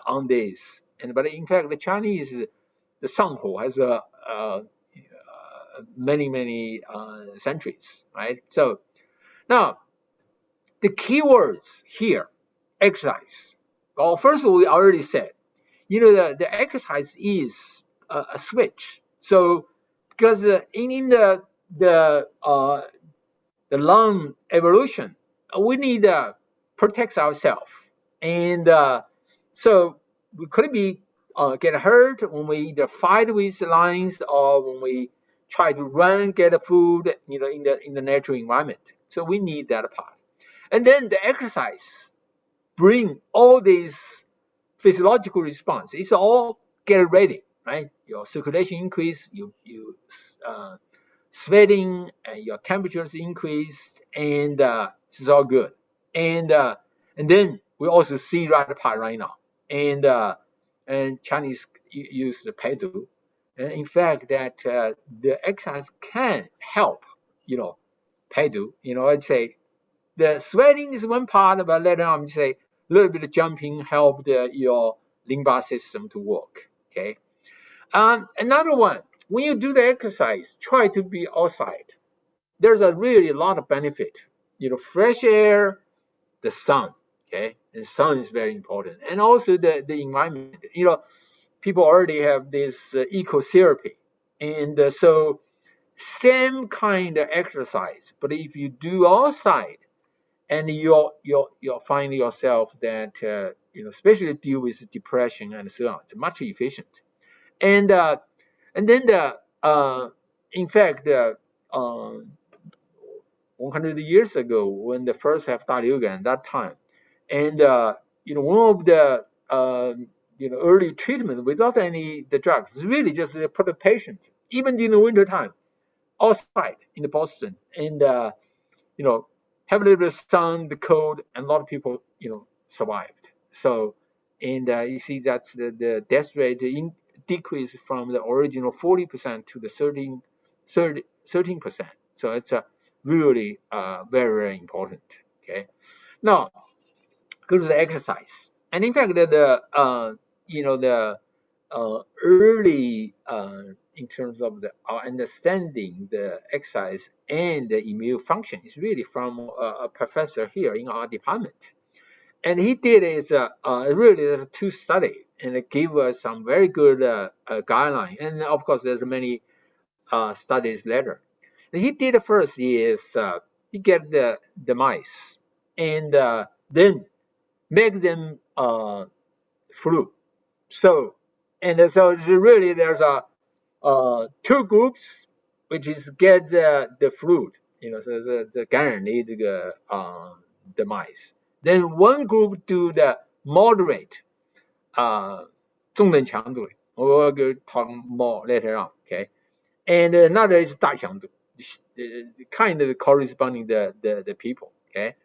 on this, but in fact the Chinese, the Sangho has many centuries, right? So now the keywords here, exercise. Well, first we already said, the exercise is a switch. So because in the the lung evolution, we need to protect ourselves. And so we could be get hurt when we either fight with the lions or when we try to run, get food, in the natural environment. So we need that part. And then the exercise bring all these physiological response. It's all get ready, right? Your circulation increase, you sweating, and your temperatures increased, and it's all good. And then we also see right part right now, and Chinese use the pedal. And in fact, that the exercise can help, pedal. I'd say the sweating is one part, but later on, say a little bit of jumping help your limbic system to work. Okay. Another one, when you do the exercise, try to be outside. There's a really lot of benefit. Fresh air, the sun. Okay, the sun is very important, and also the environment. People already have this ecotherapy, and so same kind of exercise, but if you do outside, and you'll find yourself that especially deal with depression and so on, it's much efficient. And then in fact 100 years ago, when the first have 大流感 that time, and one of the early treatment without any the drugs is really just put a patient even in the winter time outside in the Boston, and have a little sun, the cold, and a lot of people survived. So, and you see that's the death rate decrease from the original 40% to the 13%. So it's really very, very important. Okay, now go to the exercise, and in fact the early in terms of our understanding the exercise and the immune function is really from a professor here in our department. And he did is really two study, and it gave us some very good guideline. And of course, there's many studies later. And he did first is he get the mice and then make them flu. So really there's two groups, which is get the flu, so the 感染的这个the mice. Then one group do the moderate 中等强度. We'll talk more later on, okay? And another is 大强度, kind of corresponding the people, okay?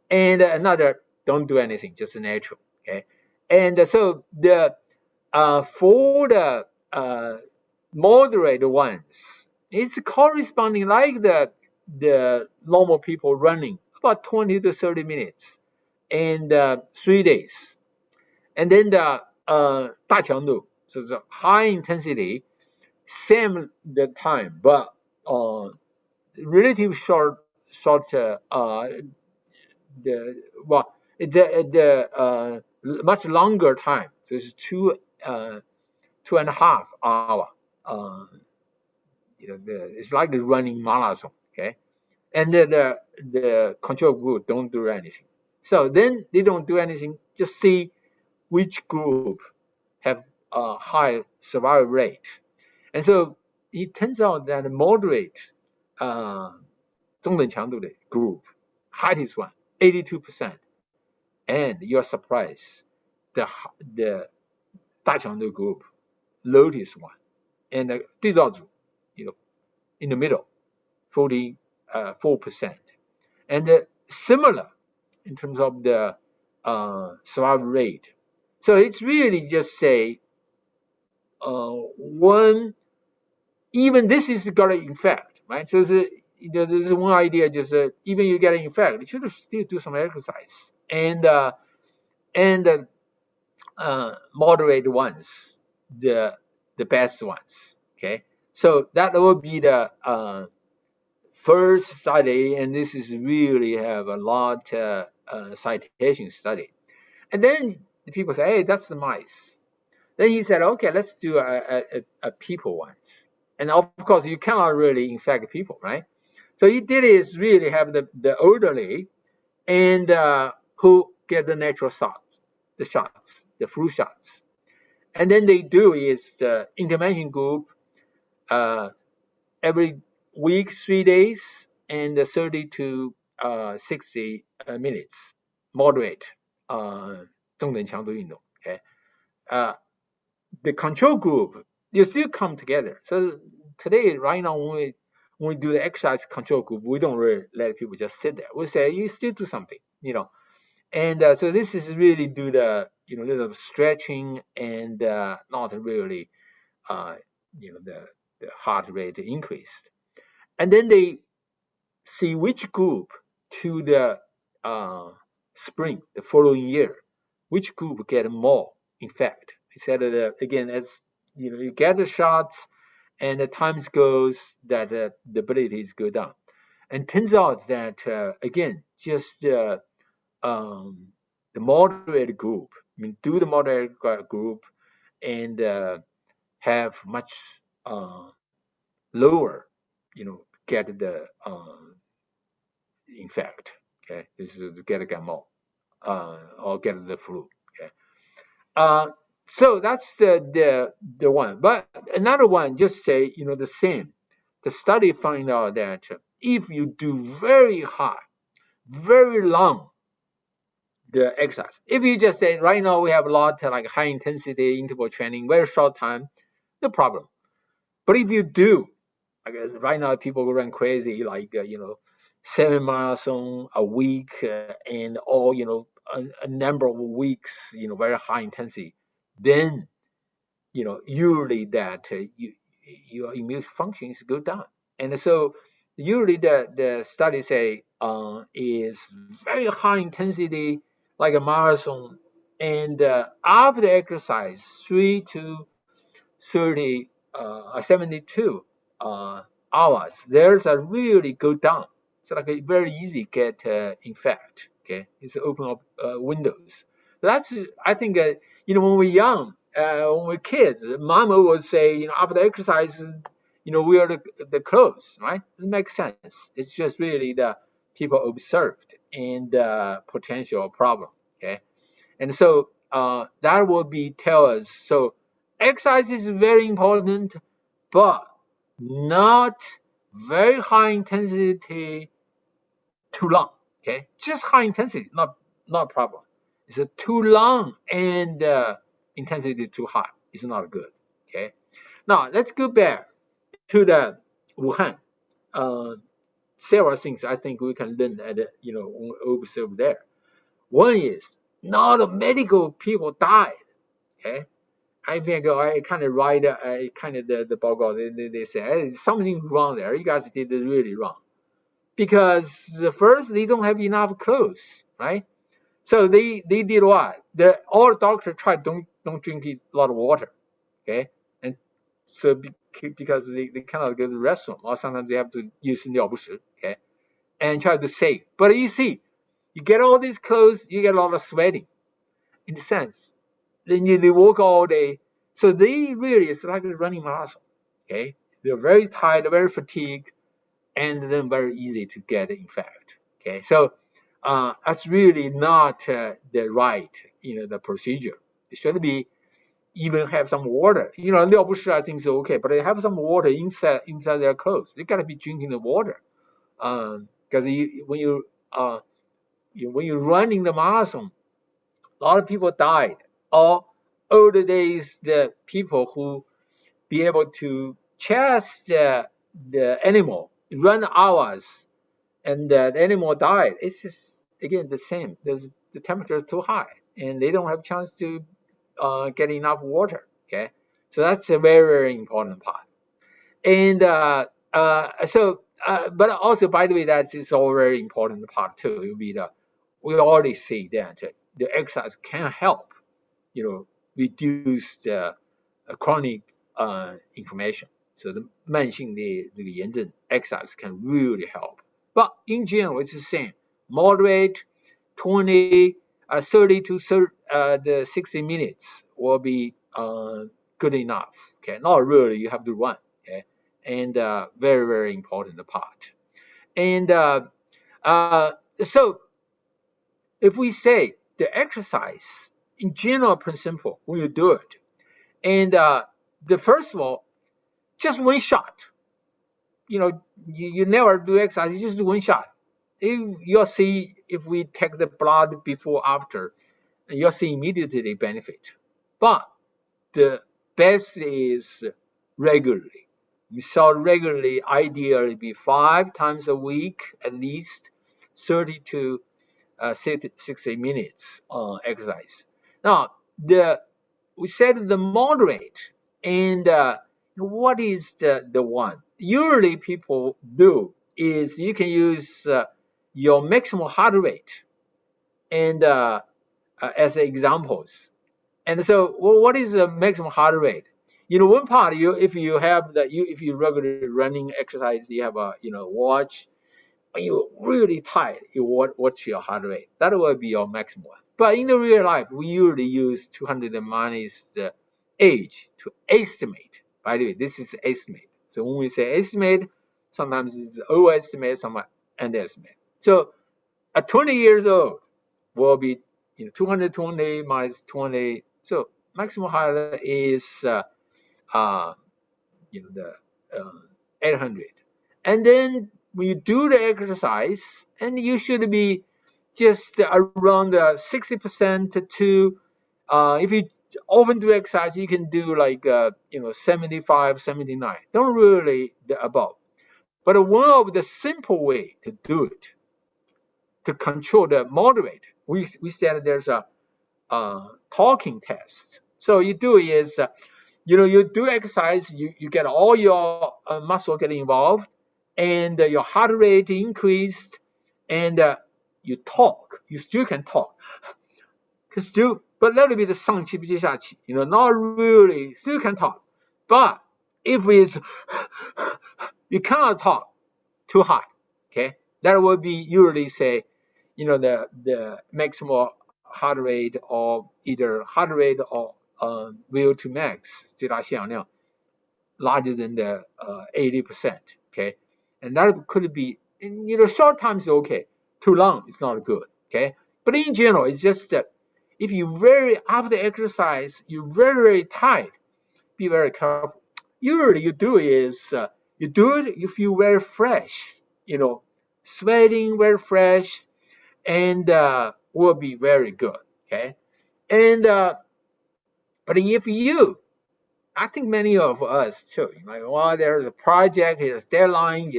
And another don't do anything, just natural, okay? And so the for the moderate ones, it's corresponding like the normal people running about 20 to 30 minutes and 3 days. And then the 大强度, so it's a high intensity, same the time, but relative short the much longer time. So it's 2.5 hours. It's like a running marathon, okay? And the control group don't do anything. So then they don't do anything. Just see which group have a high survival rate. And so it turns out that the moderate 中等强度的 group, highest one, 82%. And you're surprised, the 大强度 group, lowest one, and the 对照组, in the middle, 44%. And similar in terms of the survival rate. So it's really just say one, even this is got an effect, right? So there's one idea, just even you get an effect, you should still do some exercise. And moderate ones, the best ones, okay? So that will be the first study, and this is really have a lot citation study. And then the people say, hey, that's the mice. Then he said, okay, let's do a people ones. And of course, you cannot really infect people, right? So he did is really have the elderly and who get the natural shots, the flu shots. And then they do is the intervention group every week, 3 days, and 30 to 60 minutes, moderate 中等强度运动. Okay, the control group, you still come together. So today, right now, when we do the exercise control group, we don't really let people just sit there. We say you still do something, And so this is really do the little stretching and not really the heart rate increased. And then they see which group to the spring, the following year, which group get more effect. He said that again, as you get the shots and the times goes, that the abilities go down. And turns out that again, just the moderate group, do the moderate group and have much lower, get the infect. Okay, this is to get a gamma or get the flu. Okay, so that's the one. But another one, just say the same. The study found out that if you do very high, very long the exercise, if you just say right now we have a lot like high intensity interval training, very short time, no problem. But if you do, like right now people run crazy, like 7 marathon a week and all a number of weeks, very high intensity, then usually that your immune functions go down. And so usually the studies say is very high intensity like a marathon, and after exercise 3 to 30 72 hours, there's a really go down. So like a very easy get infect. Okay, it's open up windows. That's I think when we're young, when we're kids, mom would say after exercise, wear the clothes, right? It makes sense. It's just really the people observed and potential problem. Okay, and so that will be tell us. So exercise is very important, but not very high intensity too long. Okay, just high intensity, not a problem. It's a too long and intensity too high. It's not good. Okay, now let's go back to the Wuhan. Several things I think we can learn at observe there. One is not medical people died. Okay, I think I kind of write kind of the报告. They say hey, something wrong there. You guys did it really wrong because first they don't have enough clothes, right? So they did what? All doctors tried don't drink a lot of water, okay? And so because they cannot go to the restroom or sometimes they have to use 尿不湿, okay? And try to save. But you see, you get all these clothes, you get a lot of sweating. In a sense, then they walk all day. So they really, it's like a running marathon. Okay, they're very tired, very fatigued, and then very easy to get infected. Okay, so that's really not the right, the procedure. It should be even have some water. 尿不湿 I think is okay, but they have some water inside their clothes. They gotta be drinking the water, because when you're running the marathon, a lot of people died. Or older days, the people who be able to chase the animal, run hours, and the animal died. It's just again the same. The temperature is too high, and they don't have a chance to get enough water. Okay, so that's a very very important part. And but also by the way, that is all very important part too. It will be we already see that the exercise can help, reduce the chronic inflammation. So the 慢性的这个炎症 exercise can really help. But in general, it's the same. Moderate, 30 to 60 minutes will be good enough. Okay, not really you have to run. Okay, and very very important part. And so if we say the exercise in general principle, when you do it, and the first of all, just one shot, you never do exercise, it's just one shot. You'll see if we take the blood before, after, you'll see immediately benefit. But the best is regularly. You shall regularly, ideally be 5 times a week, at least 30 to 60 minutes exercise. Now, we said the moderate, and what is the one? Usually people do is you can use your maximum heart rate and as examples. And so, well, what is the maximum heart rate? One part, if you regularly running exercise, you have a watch. When you're really tired, you watch your heart rate. That will be your maximum. But in the real life, we usually use 200 minus the age to estimate. By the way, this is estimate. So when we say estimate, sometimes it's overestimate, sometimes underestimate. So at 20 years old, will be 220 minus 20. So maximum heart rate is the 800. And then when you do the exercise, and you should be just around 60% to, if you often do exercise, you can do like 75, 79. Don't really the above. But one of the simple way to do it, to control the moderate, we said there's a talking test. So you do is you do exercise, you get all your muscle get involved, and your heart rate increased, and you talk, you still can talk, but a little bit 上气不接下气, not really, still can talk. But if it's you cannot talk too high, okay, that will be usually say, the maximum heart rate, or either heart rate or will to max 最大血氧量 larger than the 80%, okay, and that could be short time is okay, too long is not good, okay, but in general it's just that if you after exercise you're very tired, be very careful. Usually you do is you do it, you feel very fresh, sweating very fresh, and will be very good, okay, and but if I think many of us too, there's a project, there's deadline,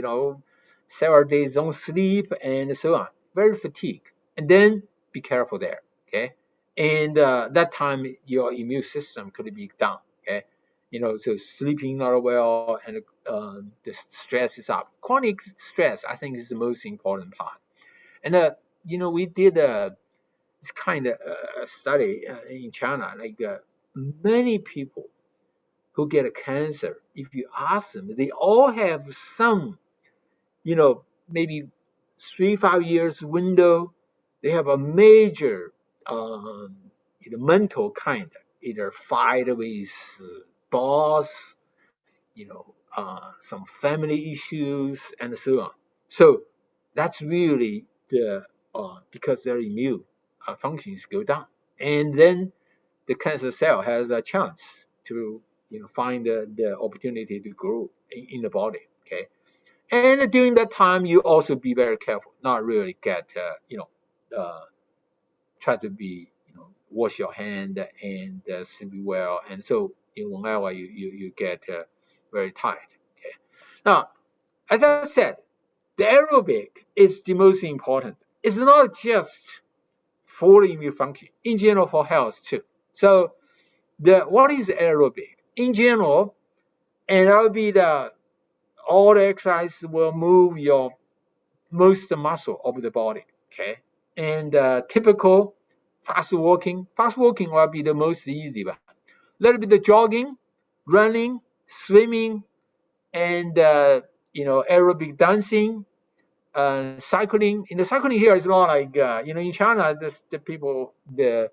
several days don't sleep and so on, very fatigued, and then be careful there, okay, and that time your immune system could be down, okay, so sleeping not well, and the stress is up. Chronic stress, I think, is the most important part. And we did this kind of study in China, like many people who get a cancer, if you ask them, they all have some, maybe 3-5 years window. They have a major mental kind, either fight with boss, some family issues, and so on. So that's really because their immune functions go down, and then the cancer cell has a chance to find the opportunity to grow in the body, okay, and during that time you also be very careful, not really get try to be wash your hand and sleep well, and so whenever you get very tired, okay. Now, as I said, the aerobic is the most important. It's not just for immune function, in general for health too. So what is aerobic? In general, and that will be all the exercise will move your most muscle of the body, okay? And typical fast walking will be the most easy one. Little bit of jogging, running, swimming, and aerobic dancing, cycling. The cycling here is not like in China, the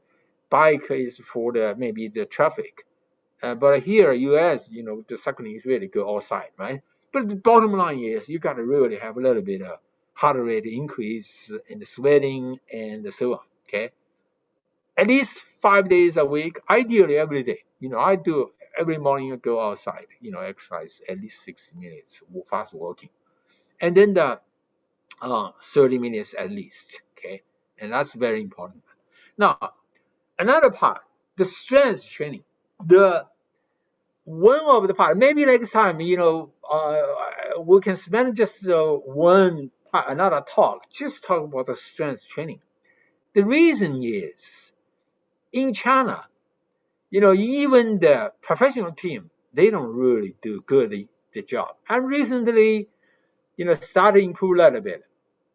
bike is for maybe the traffic, but here US, the cycling is really good outside, right? But the bottom line is you got to really have a little bit of heart rate increase and sweating and so on. Okay, at least 5 days a week, ideally every day. I do every morning. I go outside. Exercise at least 60 minutes, fast walking, and then the 30 minutes at least. Okay, and that's very important. Now, another part, the strength training. The one of the part, maybe next time, we can spend just another talk, just talk about the strength training. The reason is, in China, even the professional team, they don't really do good the job. And recently, started to improve a little bit.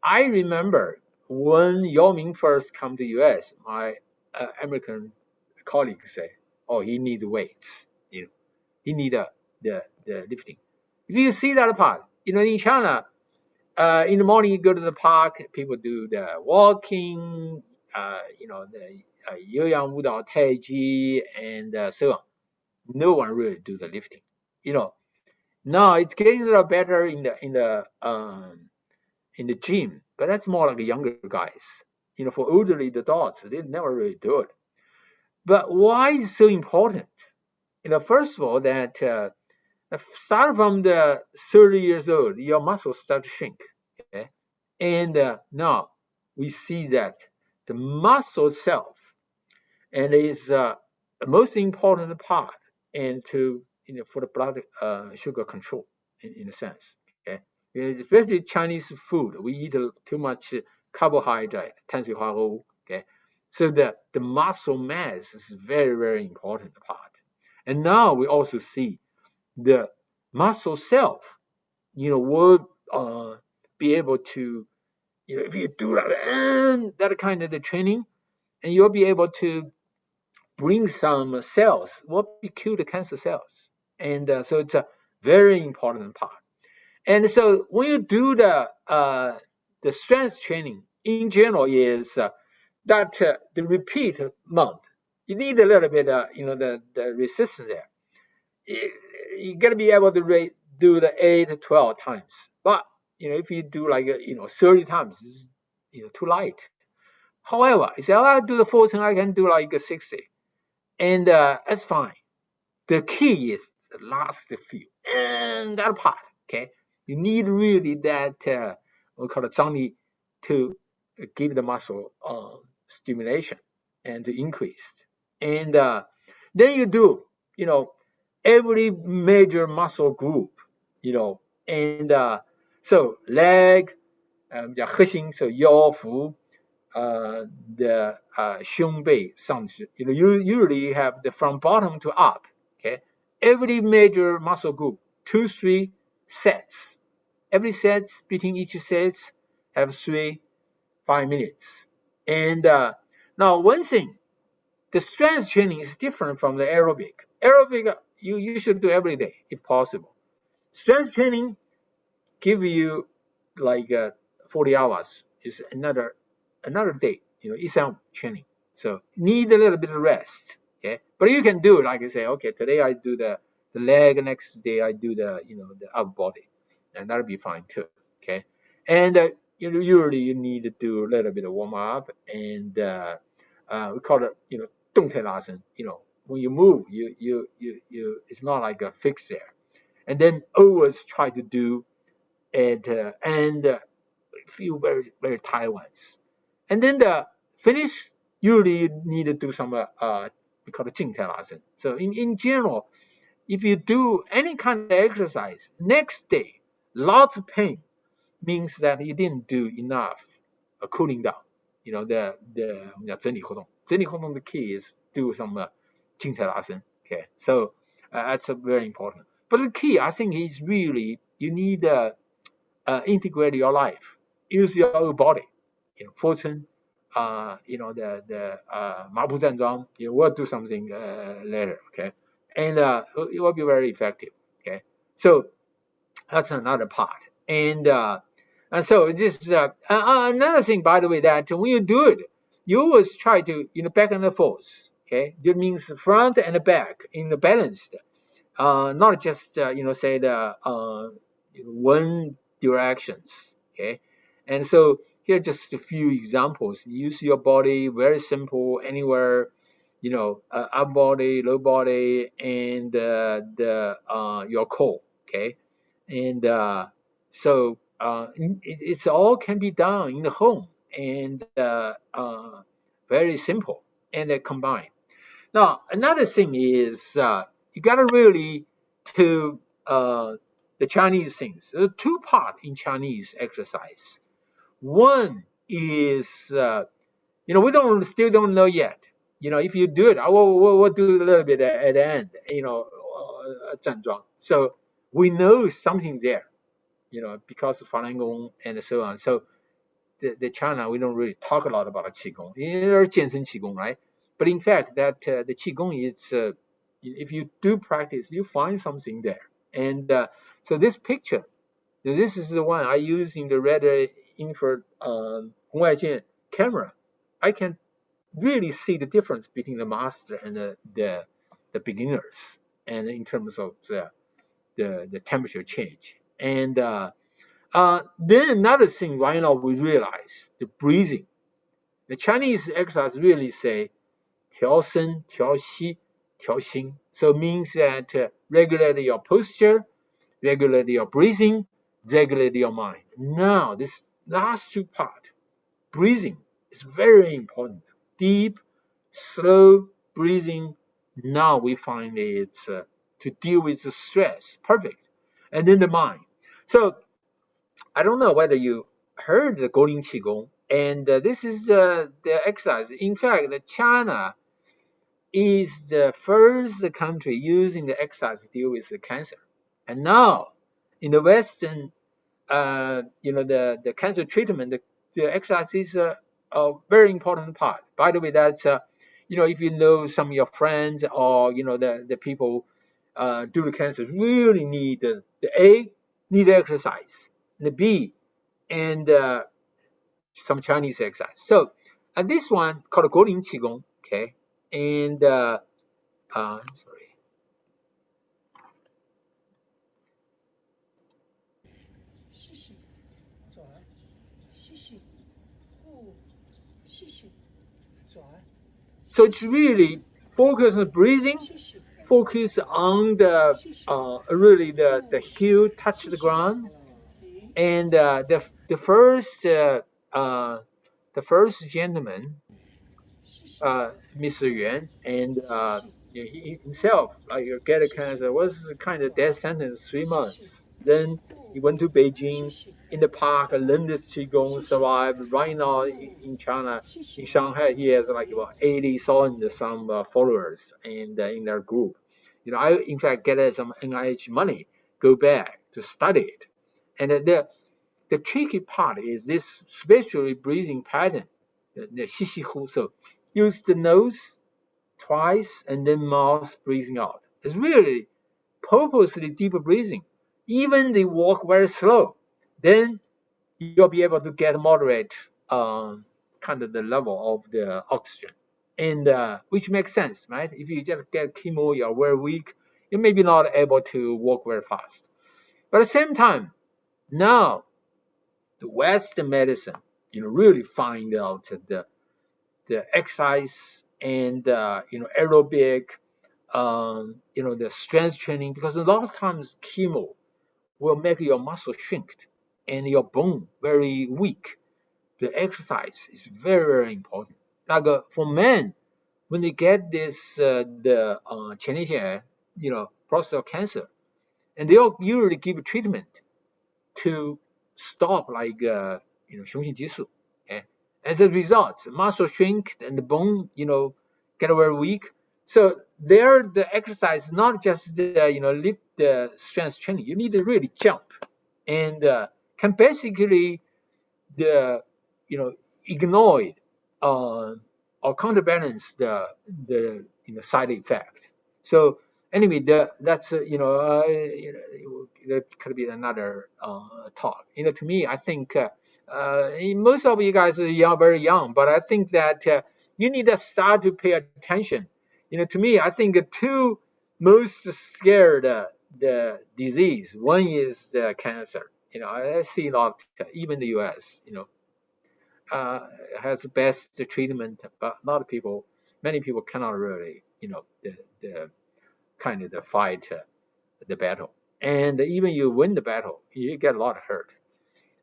I remember when Yao Ming first come to US, my American colleagues say, "Oh, he needs weights. He need the lifting." If you see that part, in China, in the morning you go to the park, people do the walking, the 有氧舞蹈, Tai Chi, and so on. No one really do the lifting. Now it's getting a little better in the gym, but that's more like younger guys. For elderly adults, they never really do it. But why is it so important? First of all, that start from the 30 years old, your muscles start to shrink. Okay? And now we see that the muscle itself and is the most important part and for the blood sugar control in a sense. Okay? Especially Chinese food, we eat too much carbohydrate, 碳水化合物. Okay, so the muscle mass is very, very important part. And now we also see the muscle self, will be able to, if you do that kind of the training, and you'll be able to bring some cells, will be kill the cancer cells. And so it's a very important part. And so when you do the strength training in general is that the repeat amount, you need a little bit, the resistance there. You got to be able to do the 8 to 12 times. But, if you do like, 30 times, it's, too light. However, you say, I do the 14, I can do like 60. And that's fine. The key is the last few. And that part, okay? You need really that, we call it 张力 to give the muscle stimulation and to increase. And then you do, every major muscle group, and so leg, 叫核心, so 腰腹, the 胸背上肢, you usually have the from bottom to up, okay? Every major muscle group, 2-3 sets. Every set, between each sets, have 3-5 minutes. And now one thing, the strength training is different from the aerobic. Aerobic, you should do every day if possible. Strength training give you like 40 hours is another day, it's training. So need a little bit of rest. Okay, but you can do, like I say, okay, today I do the leg, next day I do the upper body, and that'll be fine too. Okay, and usually you need to do a little bit of warm up, and we call it 动态拉伸. When you move, you it's not like a fix there, and then always try to do it and feel very, very tired once. And then the finish, usually you need to do some we call it 静态拉伸. So in general, if you do any kind of exercise, next day, lots of pain means that you didn't do enough cooling down. The 整理活动. 整理活动 the key is do some 静态拉伸. Okay, so that's very important. But the key, I think, is really you need integrate your life, use your whole body. 俯身, the 麻布站桩, we'll do something later, okay? And it will be very effective, okay? So that's another part. And so this another thing, by the way, that when you do it, you always try to, back and forth, okay? That means front and back in the balanced, not just, say the one directions, okay? And so here are just a few examples. Use your body, very simple, anywhere, up body, low body, and your core. Okay, and so it's all can be done in the home, and very simple and combined. Now another thing is you got to really to the Chinese things. There are two parts in Chinese exercise. One is, we still don't know yet. If you do it, we'll do a little bit at the end, 站桩. So we know something there, because of Falun Gong and so on. So the China, we don't really talk a lot about Qigong. There's 健身 Qigong, right? But in fact, that the Qigong is, if you do practice, you find something there. And so this picture, this is the one I use in the red infrared 红外线 camera. I can really see the difference between the master and the beginners, and in terms of the temperature change. And then another thing right now we realize the breathing. The Chinese exercise really say 调身, 调息, 调心. So it means that regulate your posture, regulate your breathing, regulate your mind. Now this last two part, breathing, is very important. Deep, slow breathing. Now we find it's to deal with the stress. Perfect. And then the mind. So I don't know whether you heard the Golden Qigong, and this is the exercise. In fact, China is the first country using the exercise to deal with the cancer. And now in the Western, the cancer treatment, the exercise is a very important part. By the way, that's if you know some of your friends, or the people due to cancer really need the A, need exercise, the B, and some Chinese exercise. So this one called Golden Qigong, okay, and sorry. 吸气，转，吸气，呼，吸气，转。So it's really focus on breathing, focus on the really the heel touch the ground, and the first gentleman, Mr. Yuan, and he himself get a cancer, was kind of death sentence 3 months. Then he went to Beijing, in the park, learned this Qigong, survived. Right now in China, in Shanghai, he has like about 80,000 some followers and in their group. I in fact get some NIH money, go back to study it. And the tricky part is this spatially breathing pattern, the 吸气呼. So use the nose twice and then mouth breathing out. It's really purposely deeper breathing. Even they walk very slow, then you'll be able to get moderate kind of the level of the oxygen, and which makes sense, right? If you just get chemo, you're very weak, you may be not able to walk very fast. But at the same time, now the Western medicine, really find out the exercise and aerobic, the strength training, because a lot of times chemo will make your muscle shrink and your bone very weak. The exercise is very, very important. Like for men, when they get this the 前列腺癌, prostate cancer, and they'll usually give treatment to stop like 雄性激素. Okay? As a result, muscle shrink and the bone get very weak. So there, the exercise not just lift the strength training. You need to really jump, and can basically ignore it, or counterbalance the side effect. So anyway, that's that could be another talk. To me, I think most of you guys are very young, but I think that you need to start to pay attention. To me, I think the two most scared the disease. One is the cancer, I see a lot, even the U.S. Has the best treatment, but a lot of people, many people cannot really, the kind of the fight the battle. And even you win the battle, you get a lot of hurt.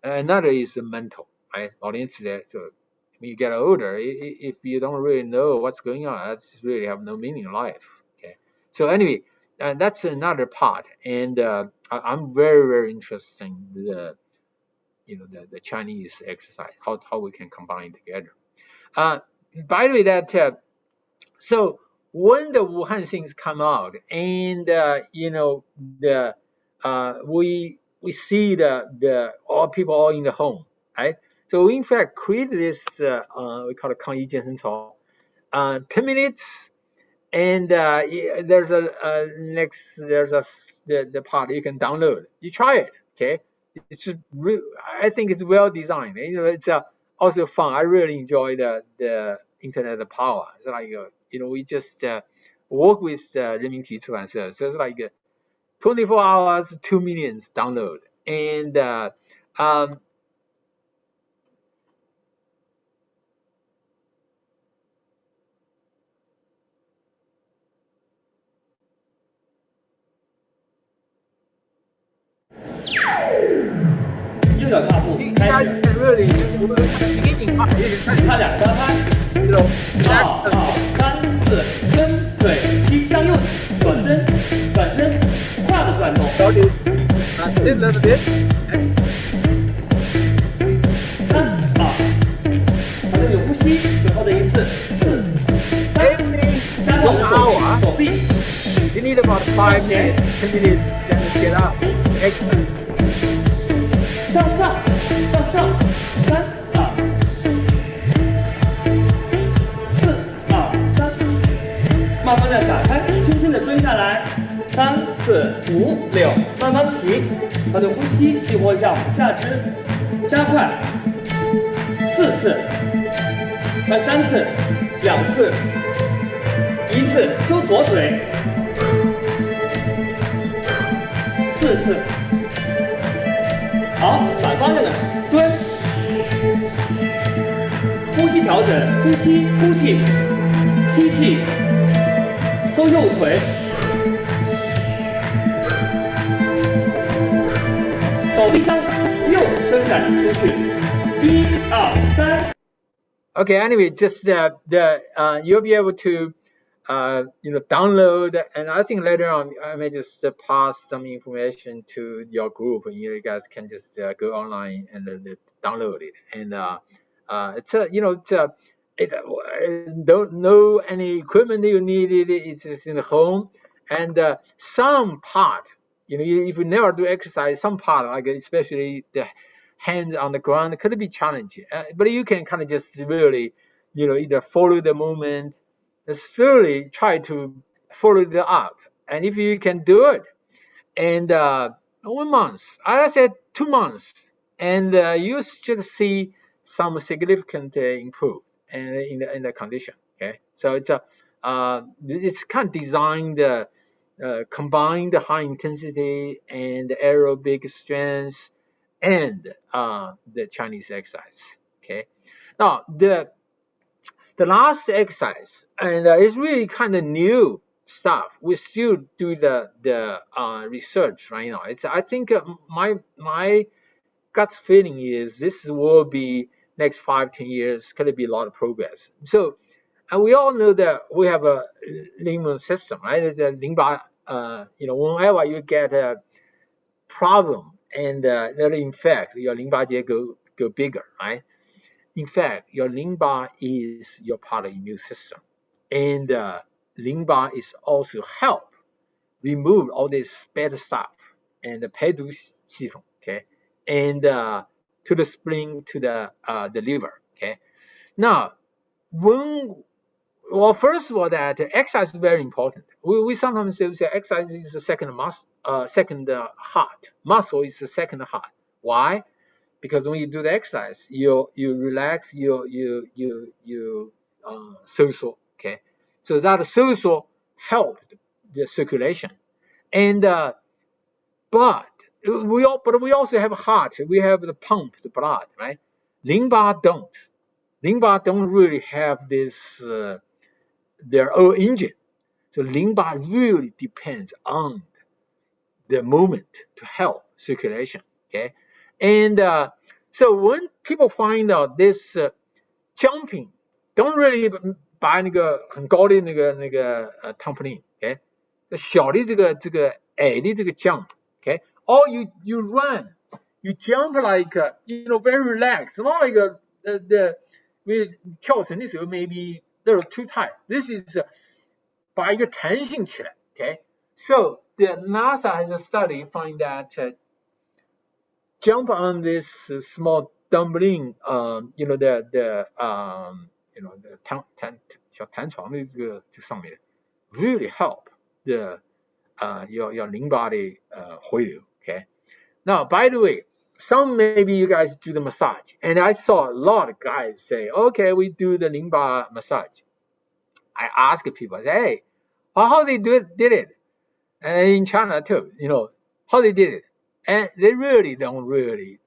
Another is the mental, right? Audience there. So when you get older, if you don't really know what's going on, that's really have no meaning in life. Okay. So anyway, that's another part, and I'm very, very interested in the Chinese exercise, how we can combine together. By the way, that so when the Wuhan things come out, and the we see the all people all in the home, right? So we in fact create this we call it 抗疫健身操, 10 minutes, and there's the part you can download. You try it, okay? I think it's well designed. It's also fun. I really enjoy the internet power. It's like we just work with Renmin 出版社, so it's like 24 hours, 2 million download, and um, 右脚踏步开始， really beginning part, 踏两个高拍，2、3、4，伸腿膝向右转身，转身，胯的转动。 a little bit. 3、好的，有呼吸，最后的一次，4、3，加上我们手臂。 You need about 5 minutes, 10 minutes, then get up. Excellent. 向上，3、2、4、2、3，慢慢的打开，轻轻的蹲下来，3、4、5、6，慢慢起，好的，呼吸，激活一下我们下肢，加快，4次，3次，2次，1次，收左腿，4次。 好，反方向的蹲，呼吸调整，呼吸，呼气，吸气，收右腿，手臂向右伸展出去，1、2、3。 Okay. Anyway, just you'll be able to download, and I think later on I may just pass some information to your group, and you guys can just go online and download it. And don't know any equipment you needed. It's just in the home, and some part, if you never do exercise, some part, like especially the hands on the ground, could be challenging. But you can kind of just really, either follow the movement. Slowly try to follow it up, and if you can do it, and 1 month, I said 2 months, and you should see some significant improve in the condition. Okay, so it's kind of designed combine the high intensity and the aerobic strength and the Chinese exercise. Okay, now the last exercise, and it's really kind of new stuff. We still do the research right now. I think my gut feeling is this will be next 5-10 years going to be a lot of progress. So, and we all know that we have a immune system, right? It's a 淋巴, whenever you get a problem and in fact your 淋巴结 go bigger, right? In fact, your 淋巴 is your part of the immune system, and 淋巴 is also help remove all this bad stuff and the 排毒系统, okay, and to the spleen, to the liver, okay. Now, first of all, that exercise is very important. We sometimes say exercise is the second heart. Muscle is the second heart. Why? Because when you do the exercise, you relax, you social, okay. So that social help the circulation, and but but we also have heart. We have the pump, the blood, right? Limba don't. Limba don't really have this their own engine. So limba really depends on the movement to help circulation. Okay, and so when people find out this jumping, don't really 把那个很高的那个trampoline， OK， 小的这个矮的这个 jump，OK，or you run, you jump like very relaxed, not like the 跳绳的时候 maybe little too tight. This is 把一个弹性起来 ，OK。So the NASA has a study find that jump on this small dumpling, the 小弹床的这上面 really help the 要淋巴的回流 ，OK。Now, by the way, some maybe you guys do the massage, and I saw a lot of guys say, okay, we do the limba massage. I ask people, I say, hey, how they did it? And in China too, how they did it. And they really don't really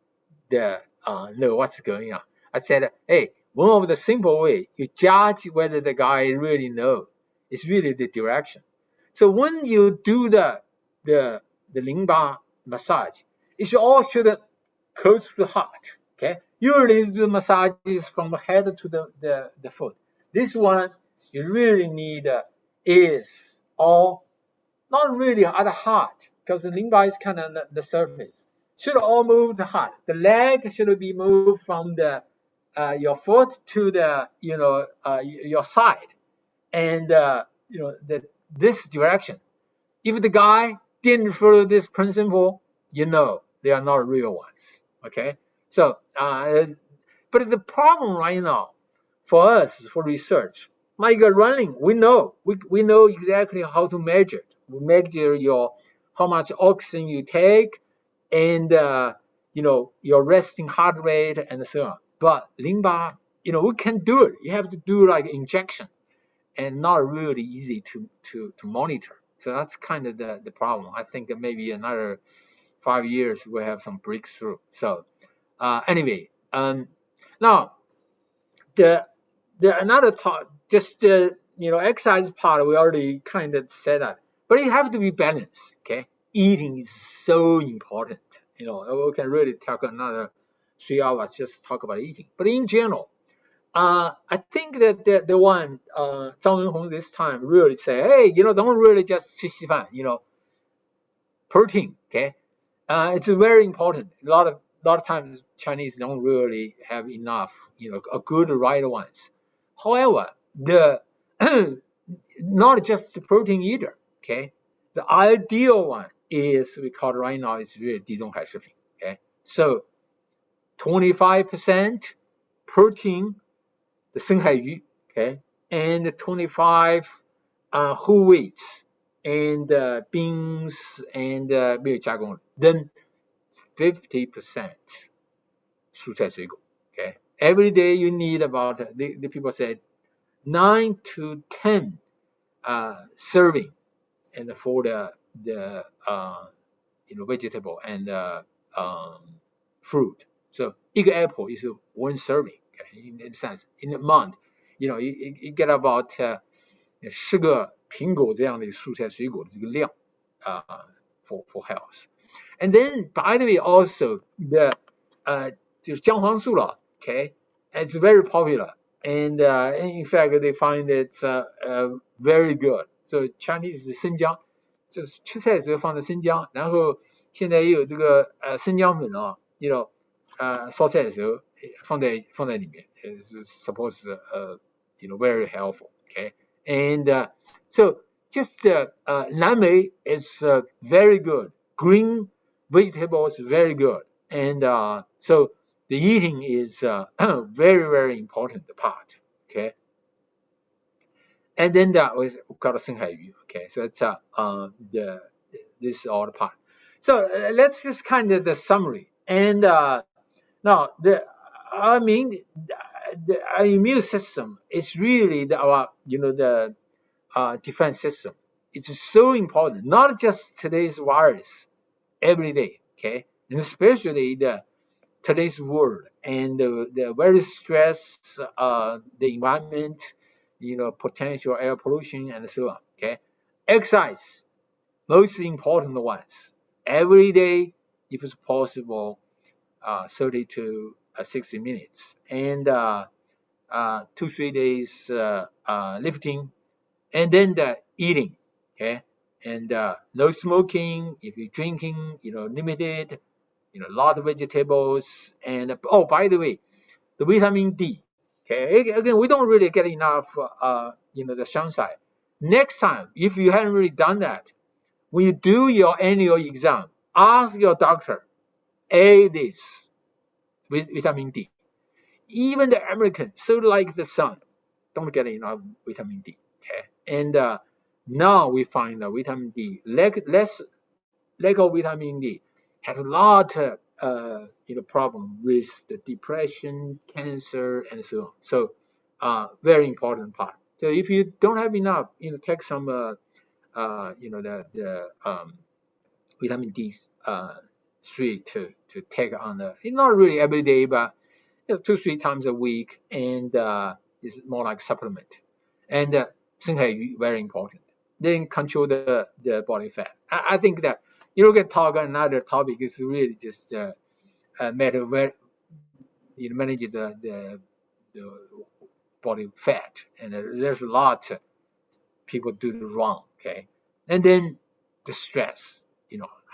know what's going on. I said, hey, one of the simple way you judge whether the guy really knows is really the direction. So when you do the limba massage, it should close to the heart. Okay, usually the massage is from the head to the foot. This one you really need is all not really at the heart, because the limba is kind of the surface. Should all move the heart. The leg should be moved from the your foot to the your side, and this direction. If the guy didn't follow this principle, they are not real ones. Okay, so but the problem right now for us for research, like running, we know exactly how to measure it. We measure how much oxygen you take, and your resting heart rate and so on. But limba, we can do it. You have to do like injection, and not really easy to monitor. So that's kind of the problem. I think maybe another 5 years we'll have some breakthrough. So anyway, now the another part, just exercise part, we already kind of said that, but it have to be balanced. Okay, eating is so important. We can really talk another 3 hours just talk about eating. But in general, I think that the one Zhang Wenhong this time really say, hey, don't really just 吃稀饭, protein. Okay, it's very important. A lot of times Chinese don't really have enough, a good right ones. However, not just the protein either. Okay, the ideal one is we call it right now is really 地中海食品. Okay, so 25% protein, the 深海鱼, okay, and 25 whole wheats and beans and 没有加工, then 50% 蔬菜水果. Okay, every day you need about the people said 9 to 10 serving, and for the vegetable and fruit. So 一个 apple is 1 serving. Okay, in that sense, in a month, you get about 10个苹果这样的蔬菜水果的这个量for health. And then, by the way, also the 就是姜黄素了. Okay, it's very popular, and in fact they find it's very good. So Chinese 生姜，就是吃菜的时候放的生姜，然后现在也有这个生姜粉啊，烧菜的时候放在里面，is supposed very helpful. Okay, and so just 蓝莓 is very good. Green vegetables very good, and so the eating is very, very important part. Okay, and then that was called 深海鱼. Okay, so it's this is all the part. So let's just kind of the summary. And now the immune system is really our the defense system. It's so important, not just today's virus every day. Okay, and especially today's world and the very stress, the environment, potential air pollution and so on. Okay, exercise, most important ones, every day if it's possible, 30 to 60 minutes, and 2-3 days lifting, and then the eating. Okay, and no smoking. If you're drinking, limited. A lot of vegetables, and oh, by the way, the vitamin D. Okay, again, we don't really get enough, the sunshine. Next time, if you haven't really done that, when you do your annual exam, ask your doctor, this with vitamin D. Even the Americans, so like the sun, don't get enough vitamin D. Okay, and now we find that vitamin D, lack of vitamin D, has a lot of problem with the depression, cancer, and so on. So, very important part. So if you don't have enough, take some, vitamin D straight to take on not really every day, but 2-3 times a week, and it's more like supplement. And very important. Then control the body fat. I think that you can talk another topic is really just matter where manage the body fat, and there's a lot people do wrong. Okay, and then the stress,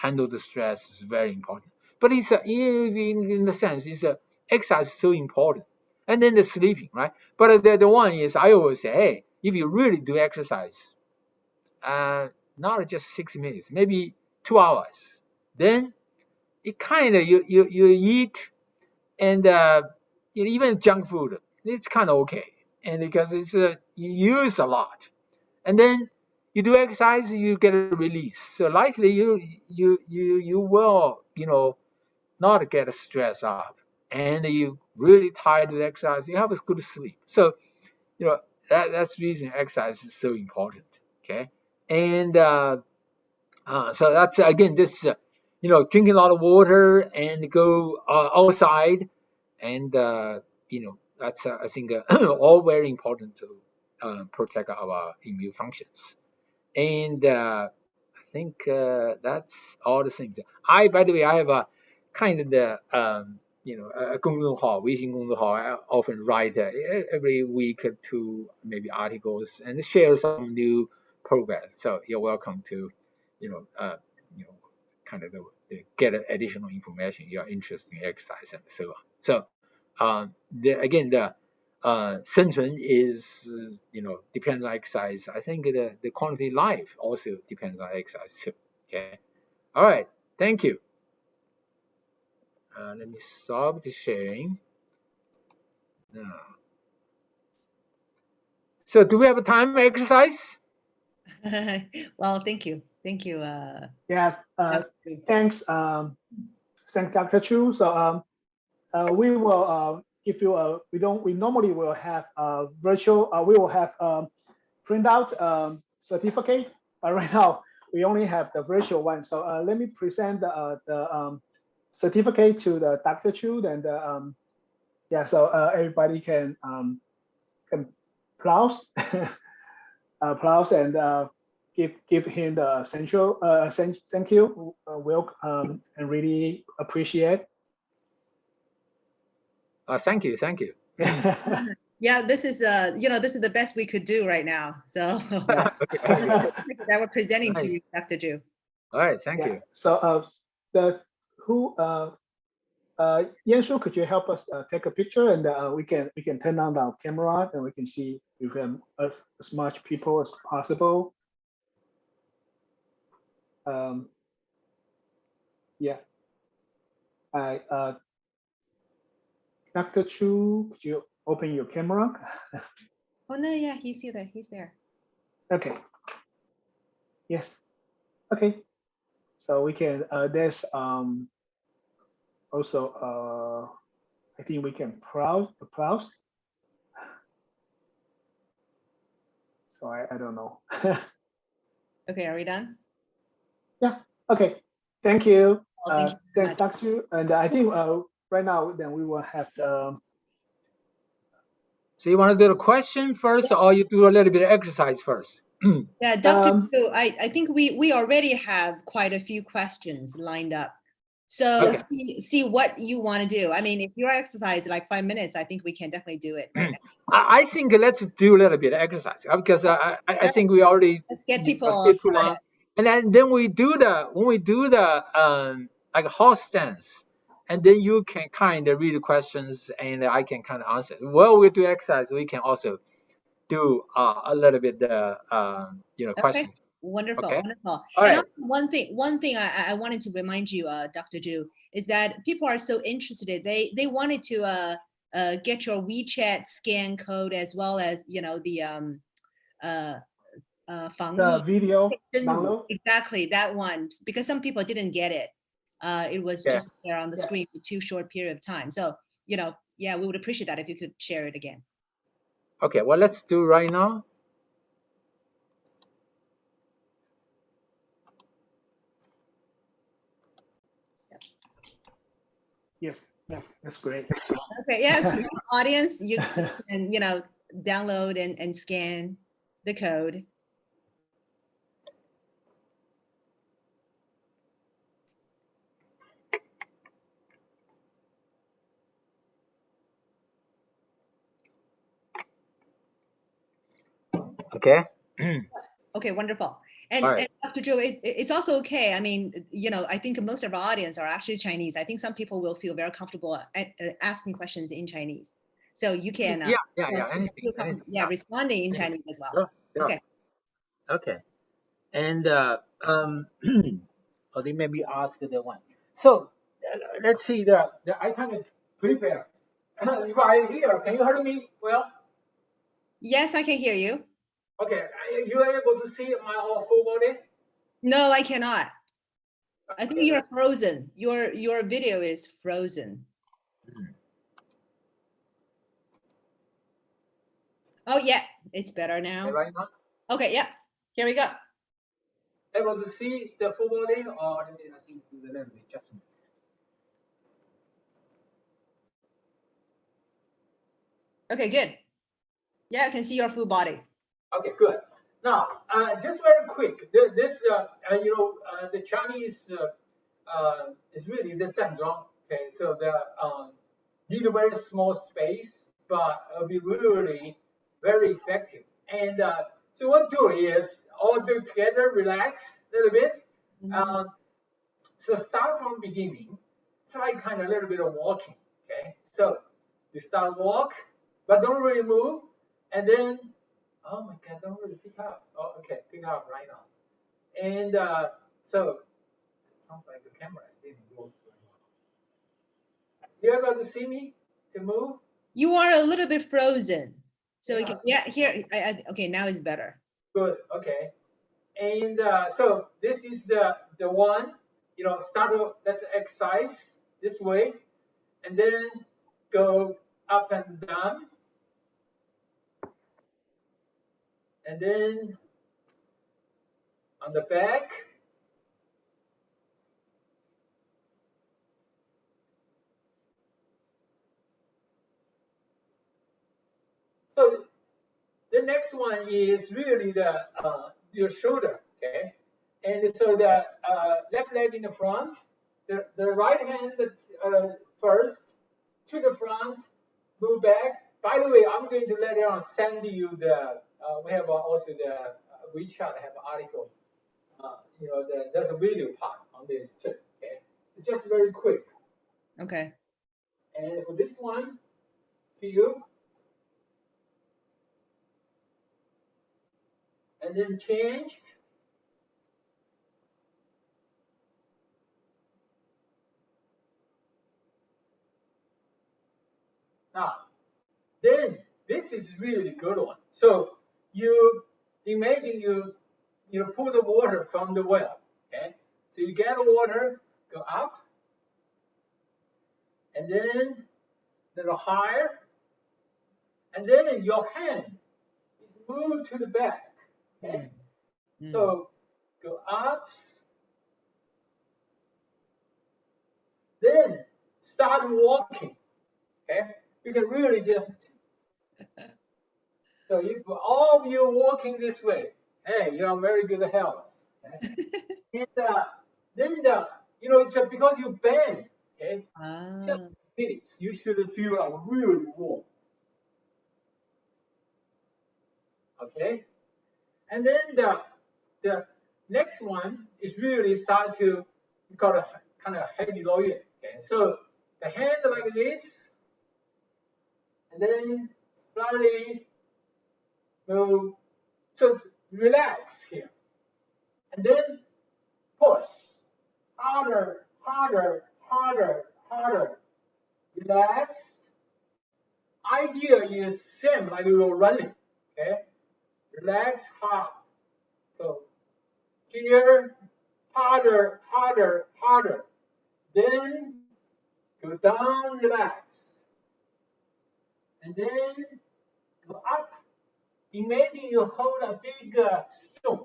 handle the stress is very important. But it's in the sense it's exercise is so important, and then the sleeping, right? But the one is I always say, hey, if you really do exercise, not just 60 minutes, maybe 2 hours, then it kind of you eat, and even junk food, it's kind of okay, and because it's you use a lot, and then you do exercise, you get a release. So likely you will not get stressed up, and you really tired with exercise, you have a good sleep. So that's the reason exercise is so important. Okay, and so that's again this drinking a lot of water and go outside, and that's I think all very important to protect our immune functions. And I think that's all the things. By the way, I have a kind of the a 公众号，微信公众号. I often write every week to maybe articles and share some new progress. So you're welcome to, kind of get additional information. You're interested in exercise and so on. So the生存is, depends on exercise. I think the quality of life also depends on exercise too. Okay. All right. Thank you. Let me stop the sharing. So do we have a time for exercise? Well, thank you. Yeah. Thanks. Thanks, Dr. Chu. So we will give you a. We normally will have a virtual. We will have print out certificate. Right now we only have the virtual one. So let me present the certificate to the Dr. Chu, and yeah. So everybody can applause, applause, and give him the essential thank you, welcome, and really appreciate. Thank you. Yeah, this is this is the best we could do right now. So that we're presenting to you, Dr. Chu. All right, thank you. So Yanshu, could you help us take a picture, and we can turn on our camera, and we can see as much people as possible. Yeah. Dr. Chu, could you open your camera? Oh no, yeah, he's there. Okay. Yes. Okay. So we can. There's also I think we can applause. So I don't know. Okay, are we done? Yeah. Okay. Thank you. thank you so much. Thanks you. And I think right now then we will have the So you want to do the question first, or you do a little bit of exercise first? Yeah, Dr. Chu, I think we already have quite a few questions lined up. So Okay. see what you want to do. I mean, if your exercise like 5 minutes, I think we can definitely do it right now. I think let's do a little bit of exercise because I think we already Let's get people stayed too started. long. And then we do the like horse stance, and then you can kind of read the questions and I can kind of answer. While we do exercise, we can also do a little bit Okay, questions. wonderful, Okay. wonderful. All And right. also one thing I wanted to remind you, Dr. Ju, is that people are so interested. They wanted to get your WeChat scan code as well as the video download. Exactly that one, because some people didn't get it. It was Yeah. just there on the screen for too short period of time. So yeah, we would appreciate that if you could share it again. Okay. Well, let's do right now. Yes, that's great. Okay, yes, audience, you can download and scan the code. Okay. Okay, wonderful. And, All right. and Dr. Joe, it's also okay. I mean, I think most of our audience are actually Chinese. I think some people will feel very comfortable asking questions in Chinese. So you can anything. responding in Chinese as well. Sure. Okay. Okay. And or they maybe ask the one. So let's see I kind of prepare. If I hear, can you hear me well? Yes, I can hear you. Okay, you are able to see my full body? No, I cannot. I think you're frozen. Your video is frozen. Oh yeah, it's better now. Right now? Okay, yeah. Here we go. Able to see the full body, or I think do the little adjustment. Okay, good. Yeah, I can see your full body. Okay, good. Now, just very quick, this the Chinese is really the 站桩. Okay, so the need a very small space, but it'll be really very effective. And so what do is all do together, relax a little bit. So start from beginning, try kind of a little bit of walking. Okay, so you start walk, but don't really move, and then oh my God, don't really pick up. Oh, okay, pick up right now. And so it sounds like the camera didn't work. You able to see me to move? You are a little bit frozen. So Yeah. here, okay, now it's better. Good. Okay. And so this is the one. Start to let's exercise this way, and then go up and down, and then on the back. So the next one is really the your shoulder, okay? And so the left leg in the front, the right hand first to the front, move back. By the way, I'm going to later on send you the. We have also the WeChat have an article. There's a video part on this too. Okay, just very quick. Okay. And for this one, feel. And then changed. Now, then this is really good one. So you imagine you pull the water from the well. Okay, so you get the water, go up, and then a little higher, and then your hand is moved to the back. Okay, so go up, then start walking. Okay, you can really just. So if all of you walking this way, hey, you are very good health. Okay? And then it's because you bend. Okay, just minutes, you should feel really warm. Okay, and then the next one is really start to call a kind of heavy lawyer. Okay, so the hand like this, and then slightly move, so relax here, and then push harder, harder, harder, harder. Relax. Idea is same like you're running. Okay, relax hard. So here, harder, harder, harder. Then go down, relax. And then go up. Imagine you hold a big stone.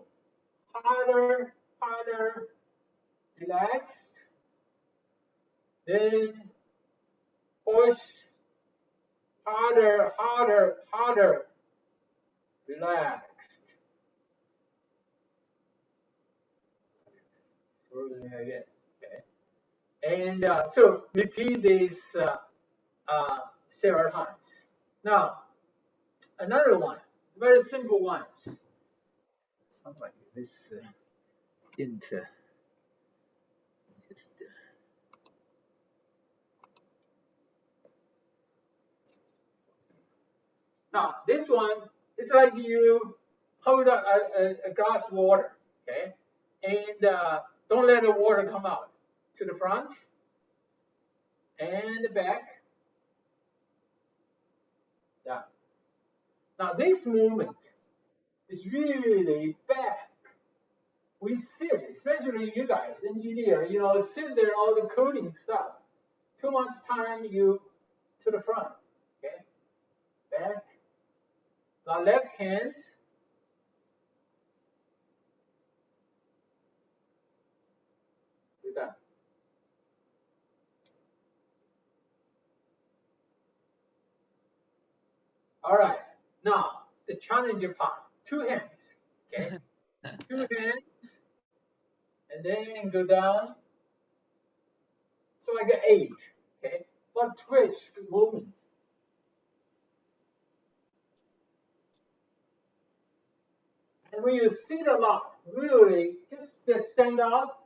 Harder, harder, relaxed. Then push. Harder, harder, harder. Relaxed. Again. Okay. And so repeat this several times. Now, another one, very simple ones. Something like this Now, this one is like you hold a glass of water, okay? And don't let the water come out to the front and the back. Yeah. Now, this movement is really bad. We sit, especially you guys, engineer, sit there, all the coding stuff. Too much time you to the front, okay? Back. Now, left hand. Do that. All right. Now, the challenging part. 2 hands. Okay? 2 hands. And then go down. So like an 8. Okay? But twitch, good movement. And when you sit a lot, really just stand up,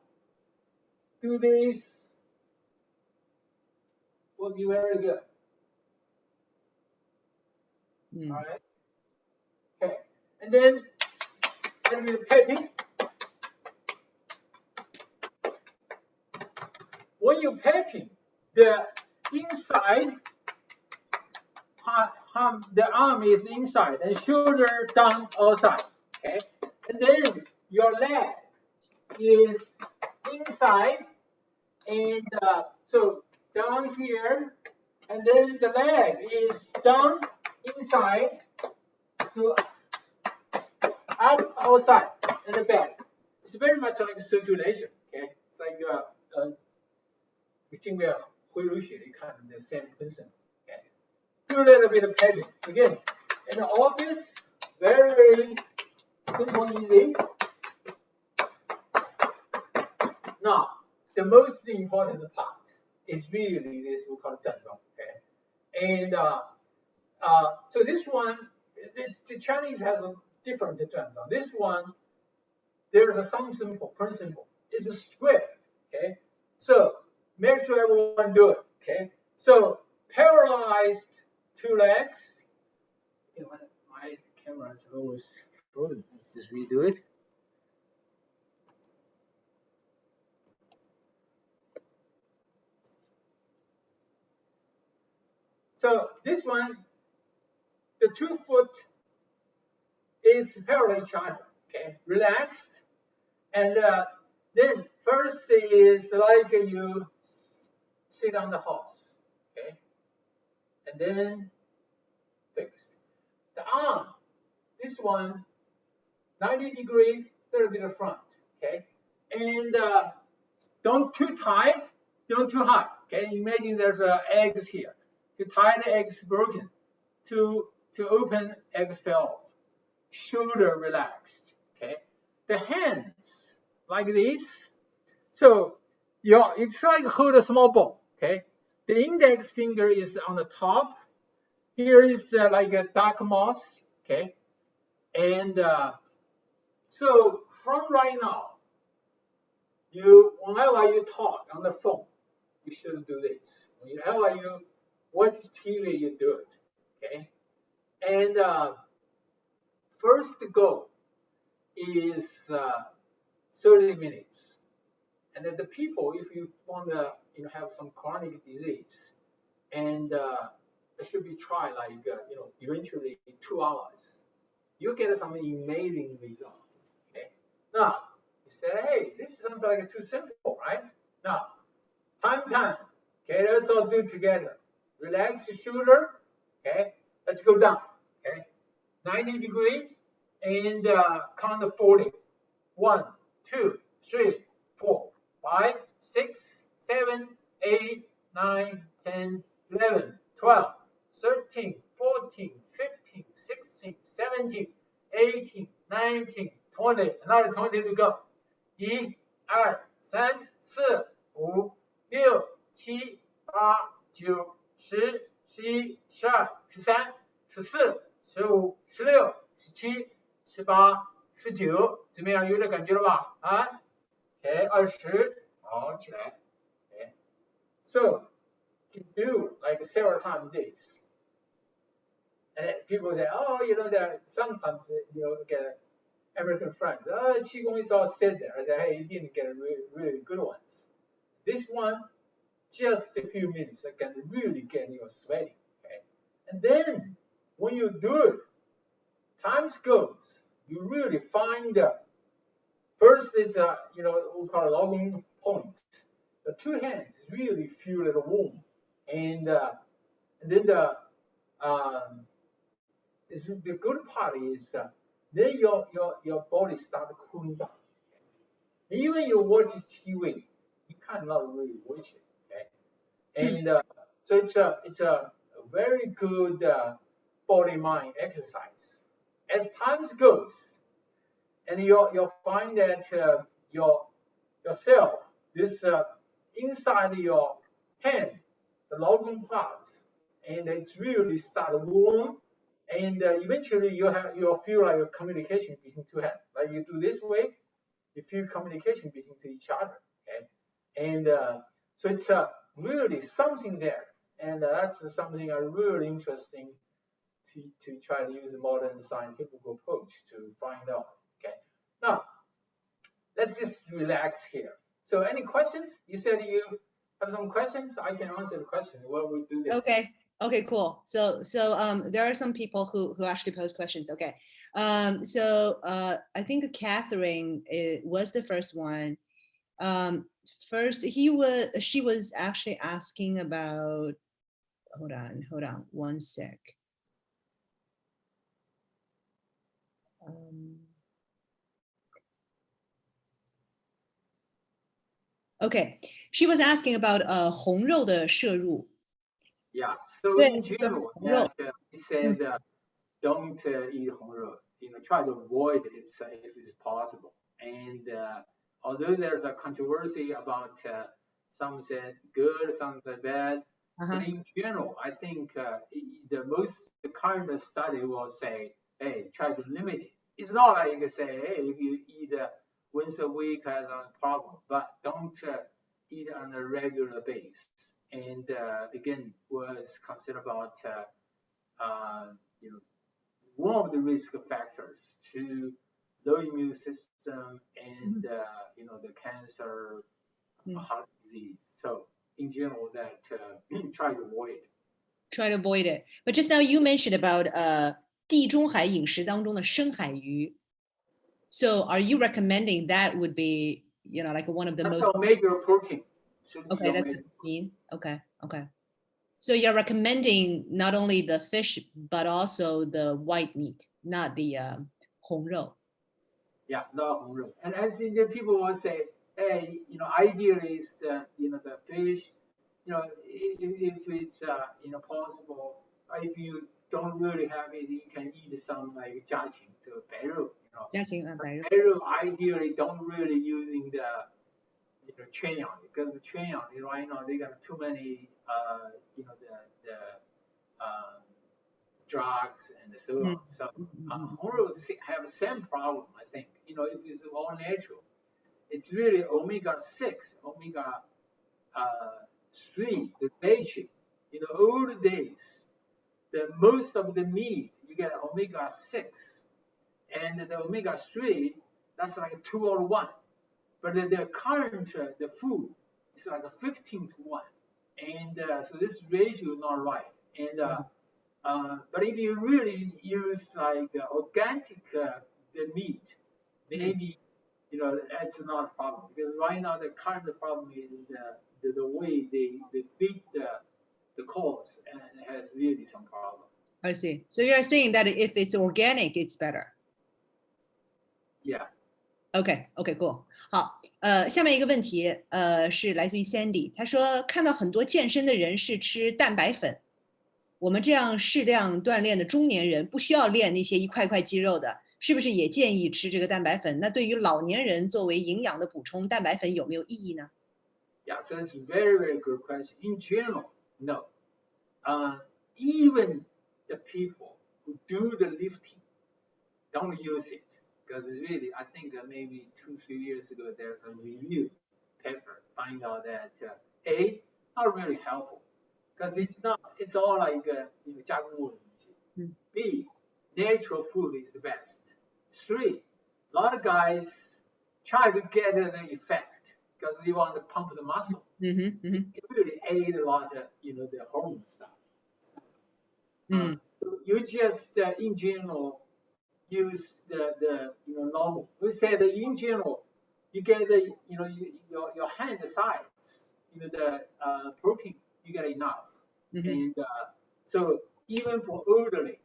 do this, will be very good. All right. Okay. And then pepping. When you're pepping, the inside, the arm is inside and shoulder down outside. Okay. And then your leg is inside, and so down here, and then the leg is down inside to up outside and the back. It's very much like circulation. Okay, it's like between the 回流血的 kind of the same person. Okay, do a little bit of padding again. In the office, very simple, easy. Now, the most important part is really this we call 症状. Okay, and so this one, the Chinese has a different 症状. This one, there's some simple principle. It's a strip. Okay, so make sure everyone do it. Okay, so paralyzed 2 legs. My camera is always frozen. Let's just redo it. So this one, the 2 foot is paralyzed child. Okay, relaxed, and then first is like you sit on the horse. Okay, and then fixed. The arm, this one, 90 degree, little bit of front. Okay, and don't too tight, don't too high. Okay, imagine there's eggs here. To tie the eggs broken. To open, eggs fell off. Shoulder relaxed. Okay, the hands like this. So it's like hold a small ball. Okay, the index finger is on the top. Here is like a dark moss. Okay, and so from right now, whenever you talk on the phone, you should do this. Whenever you watch TV, you do it. Okay, and first goal is 30 minutes. And then the people, if you want to have some chronic disease, and it should be tried like eventually 2 hours. You get some amazing results. Okay. Now you say, hey, this sounds like too simple, right? Now, time. Okay, let's all do it together. Relax the shoulder. Okay, let's go down. Okay, 90 degree and count to 40. 1, 2, 3, 4, 5, 6, 7, 8, 9, 10, 11, 12, 13, 14, 15, 16, 17, 18, 19, 20. Another 20 to go. 1, 2, 3, 4, 5, 6, 7, 8, 9, 10, 11, 12, 13, 14, 15, 16, 17, 18, 19, 20，怎么样？有点感觉了吧？啊 ，OK， 20，好，起来。Okay. So you do like several times this, and people say, oh, that sometimes get American friends. Oh, qigong is all said there. I say, hey, you didn't get really good ones. This one, just a few minutes, I can really get you sweating. Okay, and then when you do it, time goes. You really find first is we call it logging points. The two hands really feel it warm, and then the good part is then your body start cooling down. Even you watch TV, you cannot really watch it. Okay, and so it's a very good body mind exercise. As time goes, and you'll find that yourself, this inside your hand, the logon parts, and it's really start warm, and eventually you'll feel like a communication between two hands. Like you do this way, you feel communication between each other. Okay, and so it's really something there, and that's something really interesting. To try to use a modern scientific approach to find out. Okay, now let's just relax here. So, any questions? You said you have some questions. I can answer the question. What we do this? Okay, cool. So there are some people who actually pose questions. Okay, I think Catherine was the first one. First, she was actually asking about. Hold on, one sec. Okay, she was asking about 红肉的摄入。 Yeah, so in general, we said don't eat 红肉. Try to avoid it if it's possible. And although there's a controversy about some said good, some said bad, but in general, I think the current study will say, hey, try to limit it. It's not like you can say, hey, if you eat once a week has a problem, but don't eat on a regular basis. And again, was considered about one of the risk factors to low immune system and the cancer, heart disease. So in general, that try to avoid it. Try to avoid it. But just now you mentioned about 地中海饮食当中的深海鱼. So are you recommending that would be like one of the That's most a major protein? Okay, that's protein. Okay. So you're recommending not only the fish but also the white meat, not the 红肉. Yeah, not 红肉. And I think that people will say, hey, ideally is the fish, if it's possible, if you don't really have it, you can eat some like 家禽 to 白肉, 家禽啊，白肉。白肉 ideally don't really using the 圈养 because 圈养 right now they got too many the drugs and so on. So hormones have the same problem, I think. If it's all natural, it's really omega-6, omega-3, the basic. In the old days, the most of the meat you get omega-6, and the omega-3 that's like 2 or 1. But the current the food is like a 15 to 1, and so this ratio is not right. And but if you really use like organic the meat, maybe that's not a problem, because right now the current problem is the way they feed the cows, and it has really some problem. I see. So you're saying that if it's organic, it's better. Yeah. OK, cool. 好，下面一个问题，是来自于 Sandy， 他说看到很多健身的人是吃蛋白粉，我们这样适量锻炼的中年人不需要练那些一块块肌肉的，是不是也建议吃这个蛋白粉？那对于老年人作为营养的补充，蛋白粉有没有意义呢？ Yeah, so it's a very, very good question. In general, no. Even the people who do the lifting don't use it, because it's really, I think maybe 2-3 years ago, there's a review paper find out that A, not really helpful, because it's all like 加工物的东西. B, natural food is the best. 3, a lot of guys try to get the effect because they want to pump the muscle. It really aid a lot of the hormone stuff. You just in general use the normal. We say that in general you get the your hand size, the protein you get enough, and so even for elderly,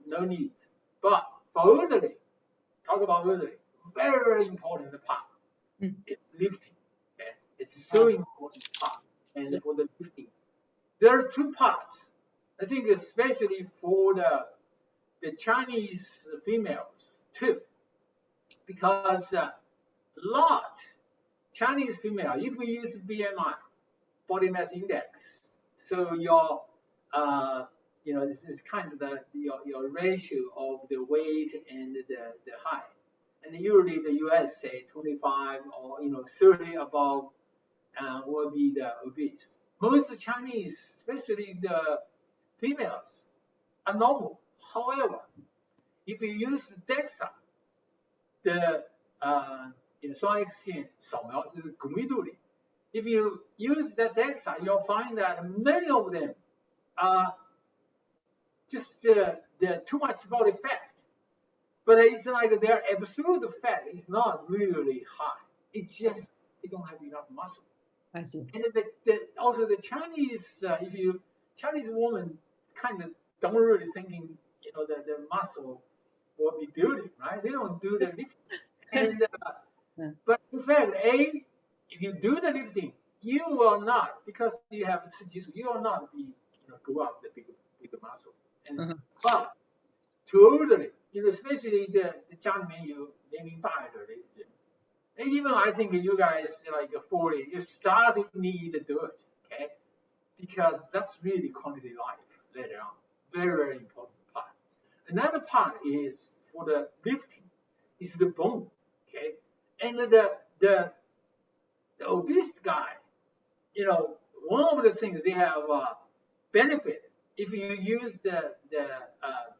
no need. But for elderly, talk about elderly, very important part is lifting. Okay? It's so important part, and for the lifting, there are 2 parts. I think especially for the Chinese females too, because a lot Chinese female, if we use BMI, body mass index, so your this is kind of your ratio of the weight and the height, and usually the US say 25 or 30 above will be the obese. Most Chinese, especially the females, are normal. However, if you use DEXA, the 双 X 线扫描是骨密度里, if you use the DEXA, you'll find that many of them are just too much body fat, but it's like their absolute fat is not really high. It's just they don't have enough muscle. I see. And also the Chinese, Chinese woman kind of don't really thinking, the muscle will be building, right? They don't do the lifting. And but in fact, if you do the lifting, you will not, because you have you will not be, grow up the bigger muscle. And but to elderly, especially the 家里面有年龄大一点的人, and even I think you guys like 40, you starting need to do it, okay? Because that's really quality life later on. Very, very important part. Another part is for the lifting, is the bone, okay? And the obese guy, one of the things they have benefit if you use the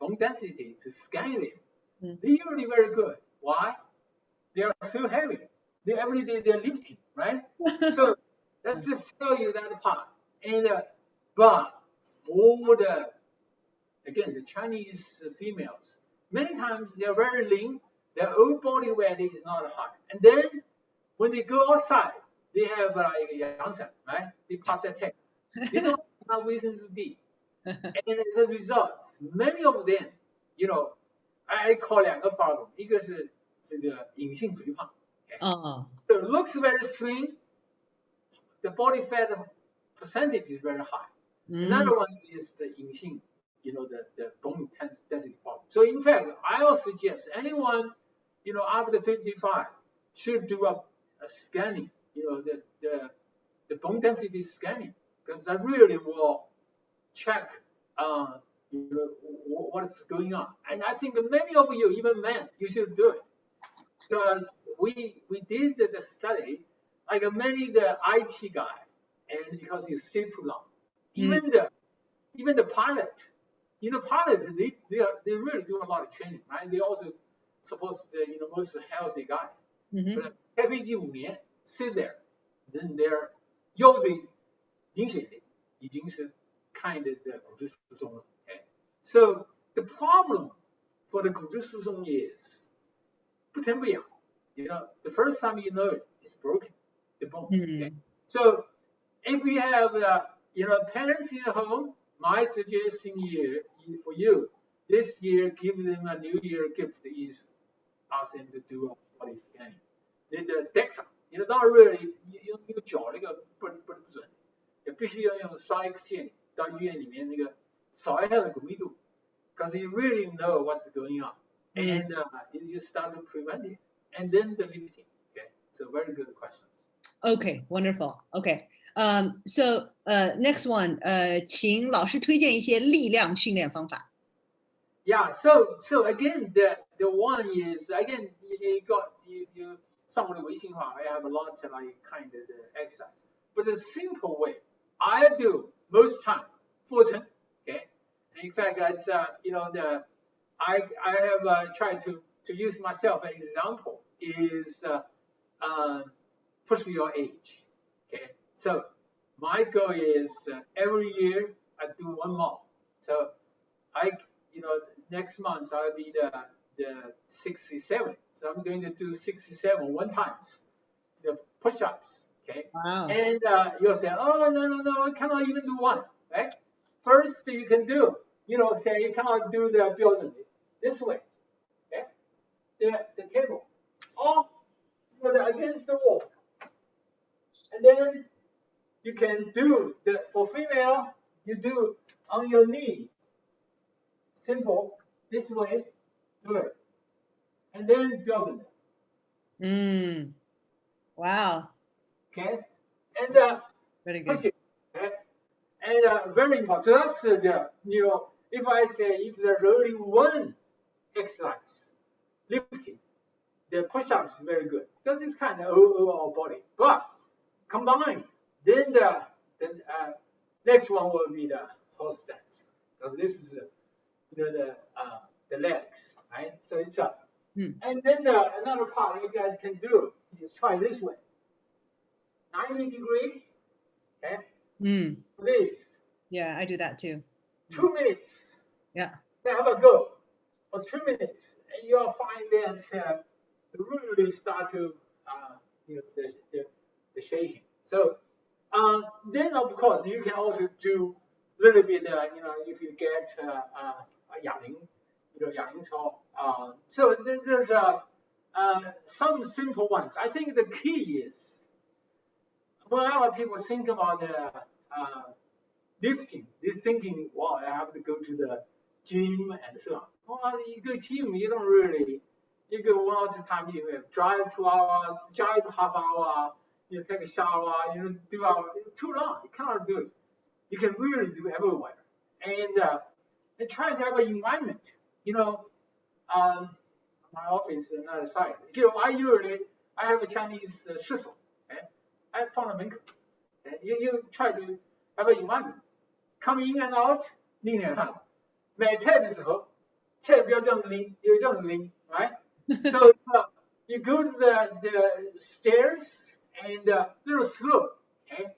bone density to scan them. They're usually very good. Why? They are so heavy. Every day they're lifting, right? So let's just tell you that part. And but for the Chinese females, many times they're very lean. Their own body weight is not high. And then when they go outside, they have like Yangsan, right? They pass that test. They don't have enough reasons to be. And as a result, many of them, I call 2个 problem. 一个是这个隐性肥胖, okay? So it looks very slim. the body fat percentage is very high. Another one is the 隐性, the bone density problem. So in fact, I will suggest anyone, after 55 should do a scanning, the bone density scanning, because that really will check, what's going on. And I think many of you, even men, you should do it, because we did the study, like many the IT guy, and because you sit too long, even the pilot, pilot they really do a lot of training, right? They also supposed to, most healthy guy, but 开飞机5年 sit there, then their 腰椎明显的已经是 kind of 的骨质疏松了。Okay? So the problem for the 骨质疏松 is 不疼不痒。The first time you know it, it's broken, the bone. Okay? So if we have, parents in the home, my suggestion here for you, this year, give them a New Year gift is ask them to do a body scanning. The DEXA, 当然 really 用那个脚那个不准，也必须要用刷 X 线到医院里面那个扫一下的骨密度 ，because you really know what's going on, and you start to prevent it, and then the lifting. Okay, so very good question. Okay, wonderful. Okay. So next one, 请老师推荐一些力量训练方法。Yeah, so again, the one is again you got you somewhat微化 I have a lot of like kind of the exercise, but the simple way I do most time 俯卧撑 okay. In fact, it's I have tried to use myself an example is push your age, okay. So my goal is every year I do one more. So next month I'll be the 67. So I'm going to do 67 one times, the push-ups, okay? Wow. And you'll say, oh, no, I cannot even do one, right? First you can do, say you cannot do the 标准 this way, okay? The table, or against the wall. And then you can do, for female, you do on your knee, simple, this way, do it. And then 标准的. Wow. Okay. And very good. push it. Okay. And very important. So that's the, if I say if there's only one exercise, lifting, the push-up is very good. Because it's kind of overall body. But combined, then the next one will be the horse stance. Because this is the legs, right? So it's up. And then another part you guys can do is try this way. 90 degree, okay? This. Yeah, I do that too. 2 minutes. Yeah. Then have a go for 2 minutes, and you'll find that really start to the shaking. So then of course you can also do a little bit if you get 哑铃 哑铃操. So there's some simple ones. I think the key is whenever people think about lifting, they're thinking, wow, I have to go to the gym and so on. Well, you go gym, you don't really, you go 1 or 2 times, you drive 2 hours, drive half hour, you take a shower, do too long. You cannot do it. You can really do everywhere. And try to have an environment. My office is another side. I have a Chinese 师手, okay? I found a mentor. Okay? You try to have an environment. Come in and out, 拎两下。买菜的时候，菜不要这样子拎，有这样子拎 right? So you go to the stairs and little slope, okay?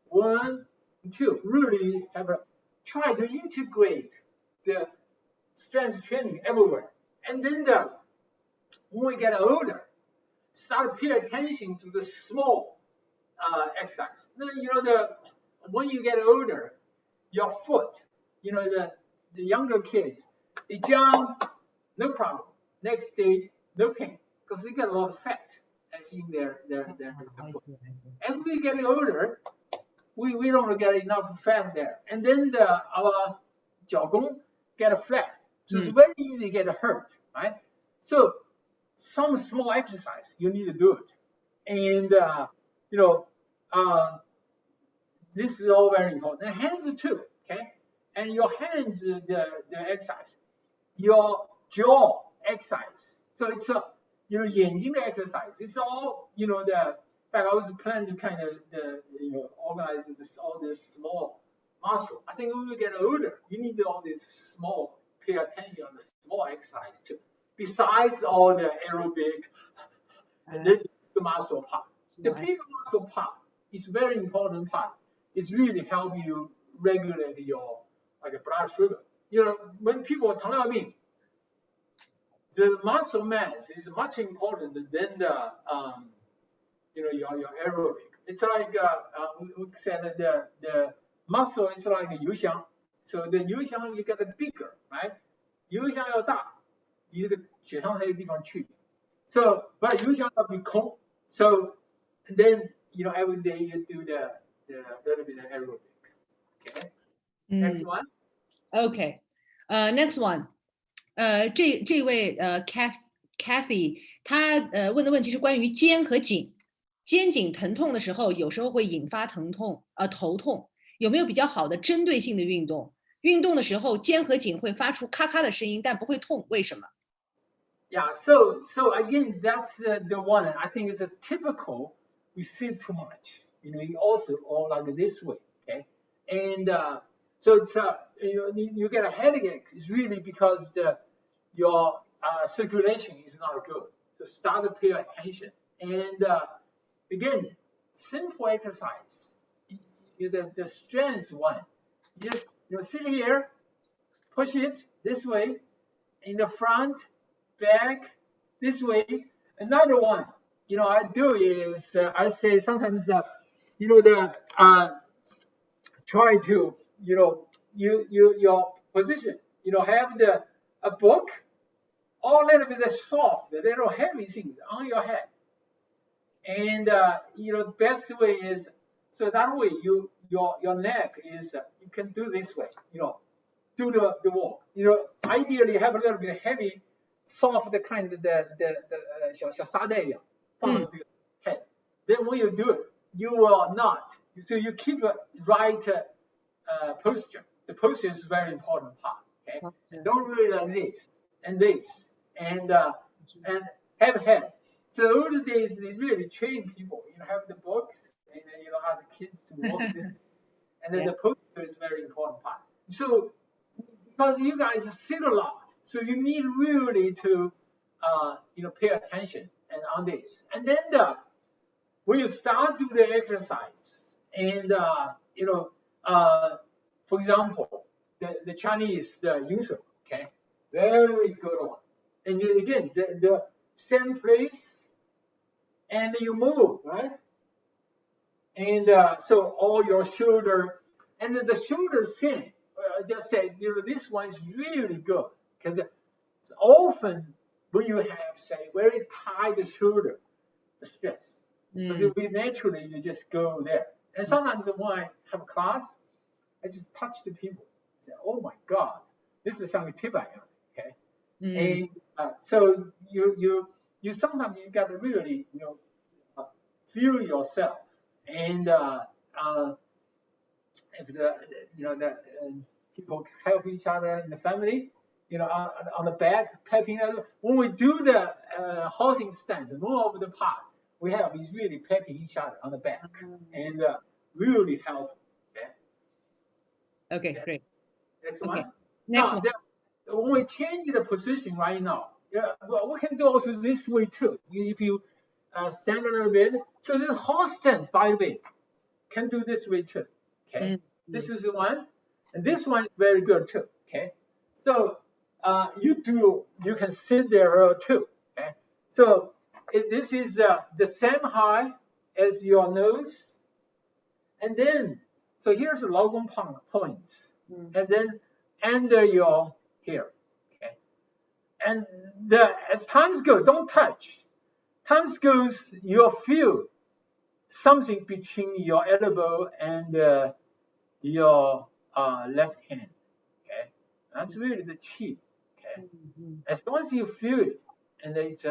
1, 2, really try to integrate the strength training everywhere. And then when we get older, start to pay attention to the small exercise. When you get older, your foot, the younger kids, they jump, no problem. Next stage, no pain, because they get a lot of fat. in their I foot. see, I see. As we get older, we don't get enough fat there, and then our 脚弓 get flat, so it's very easy to get hurt, right? So some small exercise you need to do it, and this is all very important. And hands too, okay? And your hands, the exercise, your jaw exercise. So it's a 眼睛的 exercise. It's all the. In fact, I was planning to kind of organize all this small muscle. I think when we get older, you need all this small. Pay attention on the small exercise too. Besides all the aerobic, and then the muscle part. The big muscle part is very important part. It's really help you regulate your blood sugar. When people are 糖尿病, the muscle mass is much important than the your aerobic. It's like we said the muscle is like a 油箱. So the 油箱 you get it bigger, right? 油箱要大，你的血糖那个地方去。So but 油箱要比空. So then every day you do the little bit of aerobic. Okay. Next one. Okay. Next one. 这位Kathy 她问的问题是关于肩和颈。肩颈疼痛的时候，有时候会引发头痛，有没有比较好的针对性的运动？运动的时候，肩和颈会发出咔咔的声音，但不会痛，为什么？ Yeah, so again, that's the one. I think it's a typical. We sit too much. You also all like this way, okay? And so it's you get a headache. It's really because your circulation is not good. So start to pay attention. And again, simple exercise. The strength one. Just sit here, push it this way, in the front, back, this way. Another one, I do is I say sometimes try to your position. Have a book, or a little bit of soft, a little heavy things on your head. And the best way is so that way your neck is you can do this way. Do the walk. Ideally have a little bit heavy, soft kind of the 小沙袋一样放在这个 head. Then when you do it, you will not. So you keep a right posture. The posture is a very important part. Okay. Don't really like this and this and have head. So the older days they really train people. Have the books and then ask kids to walk this, and then the posture is very important part. So because you guys sit a lot, so you need really to pay attention and on this. And then when you start do the exercise, and for example, the Chinese the Yunsu, okay, very good one. And again the same place, and you move, right? And so all your shoulder, and then the shoulder thing. Just say, this one is really good because often when you have, say, very tight shoulder, the stress, because we naturally you just go there. And sometimes when I have a class, I just touch the people. Say, oh my God, this is something Tibetan, okay? And so you sometimes you got to really feel yourself, and if people help each other in the family, on the back, pepping. When we do the housing stand, the move of the part, we have is really pepping each other on the back, and really help. Okay, great. Next Okay. one. Next now, one. When we change the position right now, well, we can do also this way too. If you stand a little bit, so this horse stance, by the way, can do this way too. Okay, this is the one. And this one is very good too. Okay, so you can sit there too. Okay, so this is the same height as your nose, and then so here's the logon points, and then under your here. Okay, and as times go, don't touch. times goes, you'll feel something between your elbow and your left hand. Okay, that's really the chi. Okay, as long as you feel it, and it's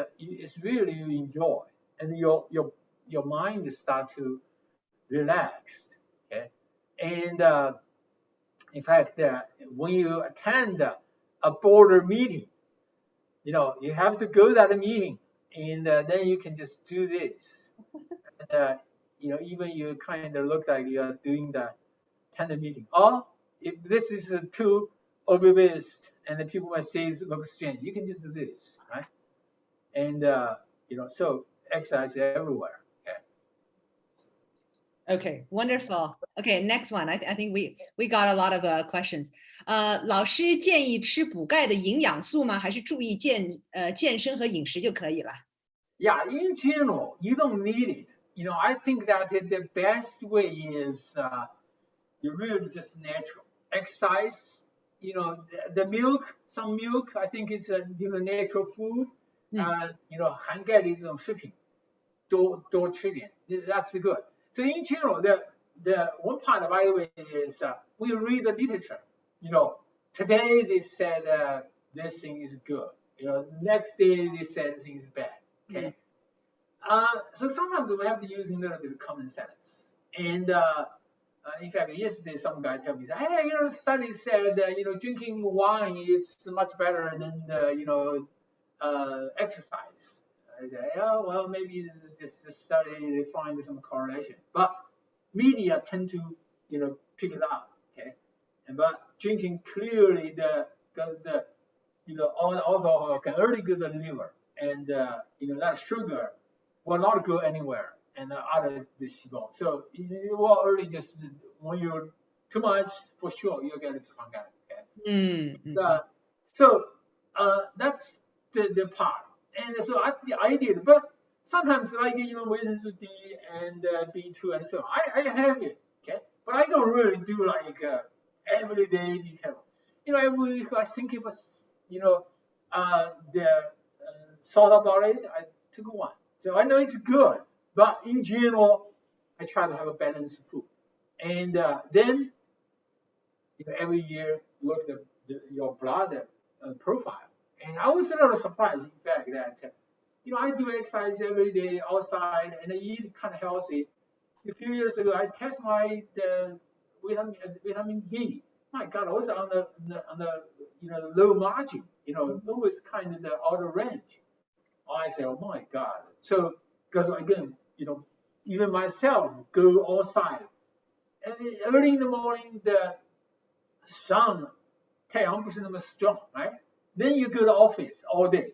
really you enjoy, and your mind start to relax. Okay, and in fact, when you attend a board meeting, you have to go to that meeting, and then you can just do this. And, even you kind of look like you're doing the tender meeting. Or if this is too overbased, and the people might say it looks strange, you can just do this, right? And so exercise everywhere. Okay, wonderful. Okay, next one. I think we got a lot of questions. 老师建议吃补钙的营养素吗？还是注意健身和饮食就可以了？ Yeah, in general, you don't need it. I think that the best way is you really just natural exercise. The milk, some milk, I think is natural food. 含钙的这种食品多吃点 ，that's good. So in general, the one part, by the way, is we read the literature. Today they said this thing is good. Next day they said this thing is bad. Okay. So sometimes we have to use a little bit of common sense. And in fact, yesterday some guy told me, "Hey, study said drinking wine is much better than exercise." I say, "Yeah, well, maybe this is just a study to find some correlation." But media tend to pick it up. Okay, but drinking clearly because all the alcohol can really go to the liver, and that sugar will not go anywhere, and other the sugar. So it will really just when you're too much, for sure you'll get it from that. Okay. So that's the part, and so I did, but sometimes like vitamin D and B2 and so on, I have it. Okay, but I don't really do like every day because every week I think it was thought about it. I took one. So I know it's good, but in general, I try to have a balanced food. And then, every year look at your blood profile. And I was a little surprised, in fact, that I do exercise every day outside and I eat kind of healthy. A few years ago, I test my vitamin D. My God, I was on the low margin. Always kind of the outer range. I say, oh my God. So, because again, even myself go outside. And early in the morning, the sun, 太阳不是那么 strong, right? Then you go to office all day.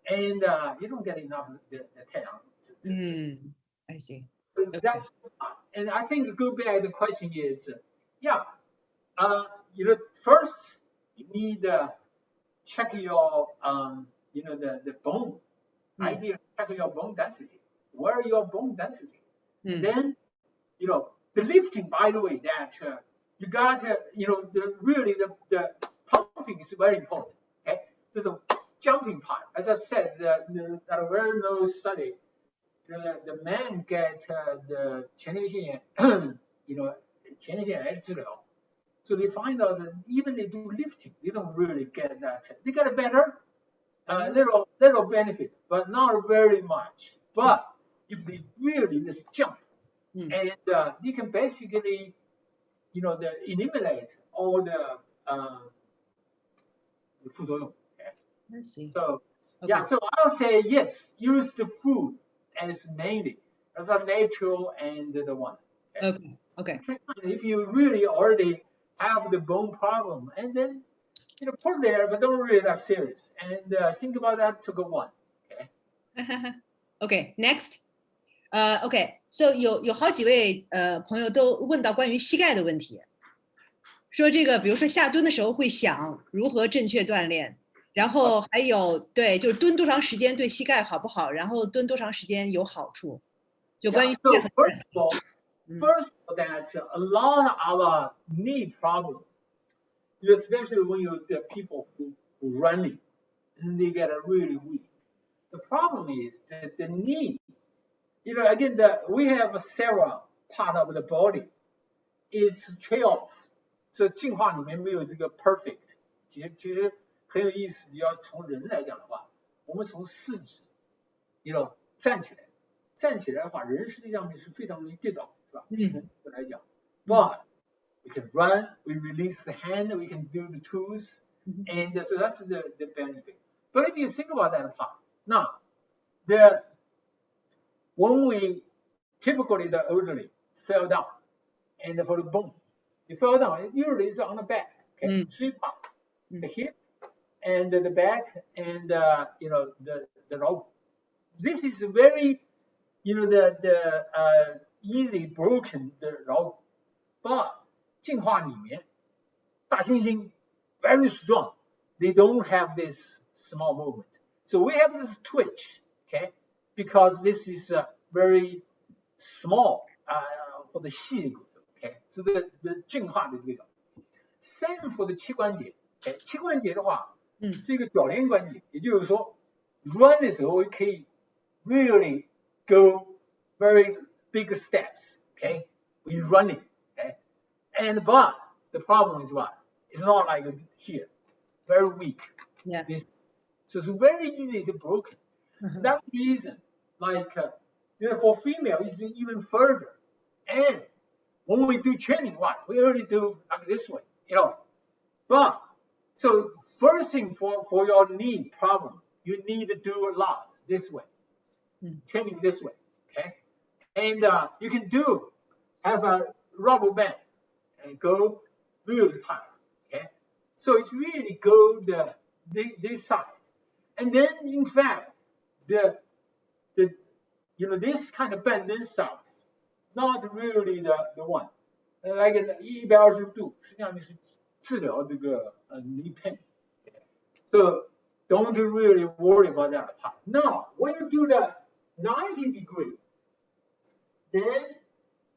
And you don't get enough of the 太阳. I see. Okay. That's, and I think go back, the question is, first you need check your, the bone. Idea check your bone density. Where your bone density? Then, the lifting. By the way, that you got the pumping is very important. Okay, so the jumping part, as I said, that a very low study. The men get the 前列腺炎前列腺癌治疗. So they find out that even they do lifting, they don't really get that. They get a better. Little benefit, but not very much. But if they really just jump, and you can basically, eliminate all the 副作用. Okay? I see. So so I'll say yes. Use the food as mainly as a natural and the one. Okay. If you really already have the bone problem, and then put it there, but don't really that serious. And think about that to go on. Okay. Okay. Next. Okay. So 有好几位朋友都问到关于膝盖的问题，说这个比如说下蹲的时候会想如何正确锻炼，然后还有对就是蹲多长时间对膝盖好不好，然后蹲多长时间有好处，就关于膝盖。First of all, that a lot of our knee problems. Especially when the people who running, and they get really weak. The problem is the knee. Again, we have several part of the body. It's trade-off. 这进化里面没有这个 perfect。其实很有意思。你要从人来讲的话，我们从四肢，站起来的话，人实际上是非常容易跌倒，是吧？人来讲 ，but we can run, we release the hand, we can do the tools, and so that's the benefit. But if you think about that part, now when we typically the elderly fell down, and for the bone, you fell down. Usually it's on the back. Okay, 3 parts: the hip, and the back, and the elbow. This is very, the easy broken the elbow. But 进化里面，大猩猩 very strong. They don't have this small movement. So we have this twitch, okay? Because this is very small for the 细骨 okay? So the 进化的这个 same for the 膝关节 okay? 膝关节的话，这个脚连关节，也就是说 run 的时候可以 really go very big steps, okay? We running, okay? But the problem is what? It's not like here, very weak. Yeah. So it's very easy to broken. That's the reason. Like, for female, it's even further. And when we do training, what? We already do like this way, But, so first thing for your knee problem, you need to do a lot this way. Training this way, okay? And you can have a rubber band and go really tight, okay? So it's really go this side. And then, in fact, this kind of bending stuff, not really the one. Like 120度，实际上是治疗这个knee pain. So don't really worry about that part. Now, when you do the 90 degree, then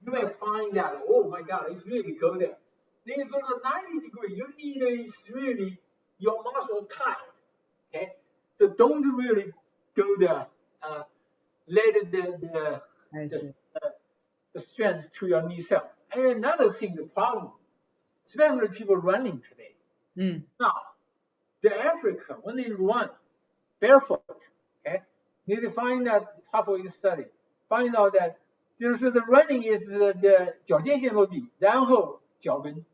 you may find that, oh my God, it's really go there. Then you go to 90 degree, you need is really your muscle tight, okay? So don't really go there, let the strength to your knee cell. And another thing, the problem, especially people running today. Now, the Africa, when they run barefoot, okay, they find that halfway study, find out that the running is the 脚尖先落地，然后脚跟。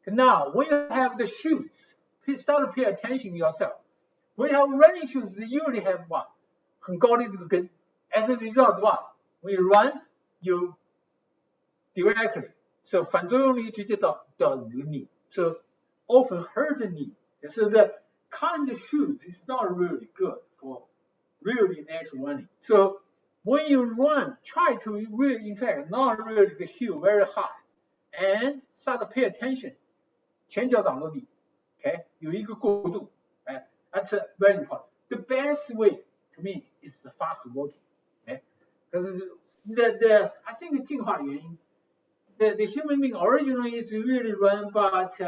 Now, when you have the shoes, please start to pay attention yourself. When you have running shoes, they usually have what? 很高的这个跟。As a result, what? When you run, you directly. So 反作用力直接到你的 knee. So often hurt the knee. So the kind of shoes is not really good for really natural running. So when you run, try to really, in fact, not really the heel very high. And start to pay attention. 前脚掌落地 okay? 有一个过渡 That's very important. The best way to me is the fast walking. Okay? Because I think 进化的原因 the human being originally is really run, but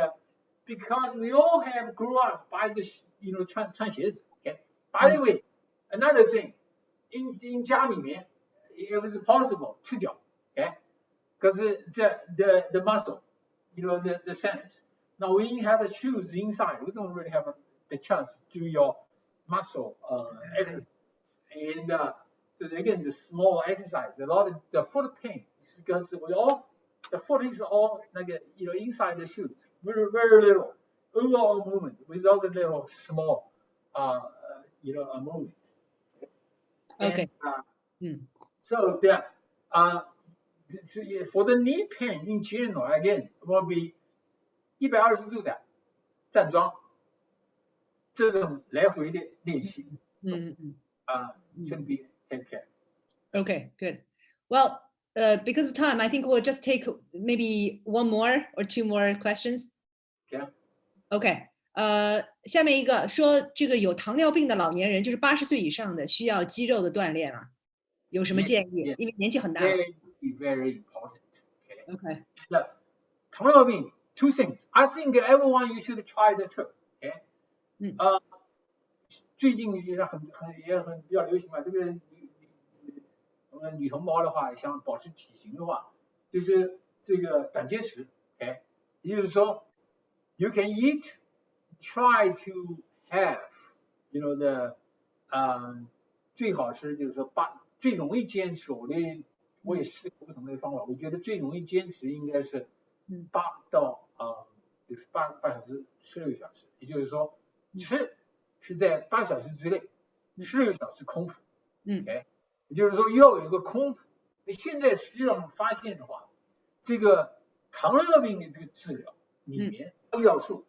because we all have grew up by the, 穿鞋子 okay? By the way, another thing, in 家里面 it was possible 赤脚 okay? Because the muscle, the sense. Now when you have the shoes inside, we don't really have the chance to do your muscle exercise. And so again, the small exercise, a lot of the foot pain is because the foot is all like inside the shoes, very very little overall movement without the little small movement. Okay. And, so for the knee pain in general, again, will be 120度的站桩，这种来回的练习。Should be take care. Okay, good. Well, because of time, I think we'll just take maybe one more or two more questions. Yeah. Okay. 下面一个说这个有糖尿病的老年人，就是80岁以上的，需要肌肉的锻炼啊，有什么建议？ Yes. 因为年纪很大了。Very important. Okay. 糖尿病 two things. I think everyone you should try the too. Okay. 最近实际上也很比较流行嘛，这个女同胞的话，想保持体型的话，就是这个胆结石，哎，也就是说 ，you can eat, try to have, you know the，最好是就是说最容易坚持，我也试过不同的方法，我觉得最容易坚持应该是8到就是8小时16个小时，也就是说吃是在8小时之内，16小时空腹，哎，也就是说要有一个空腹。现在实际上发现的话，这个糖尿病的这个治疗里面，胰岛素，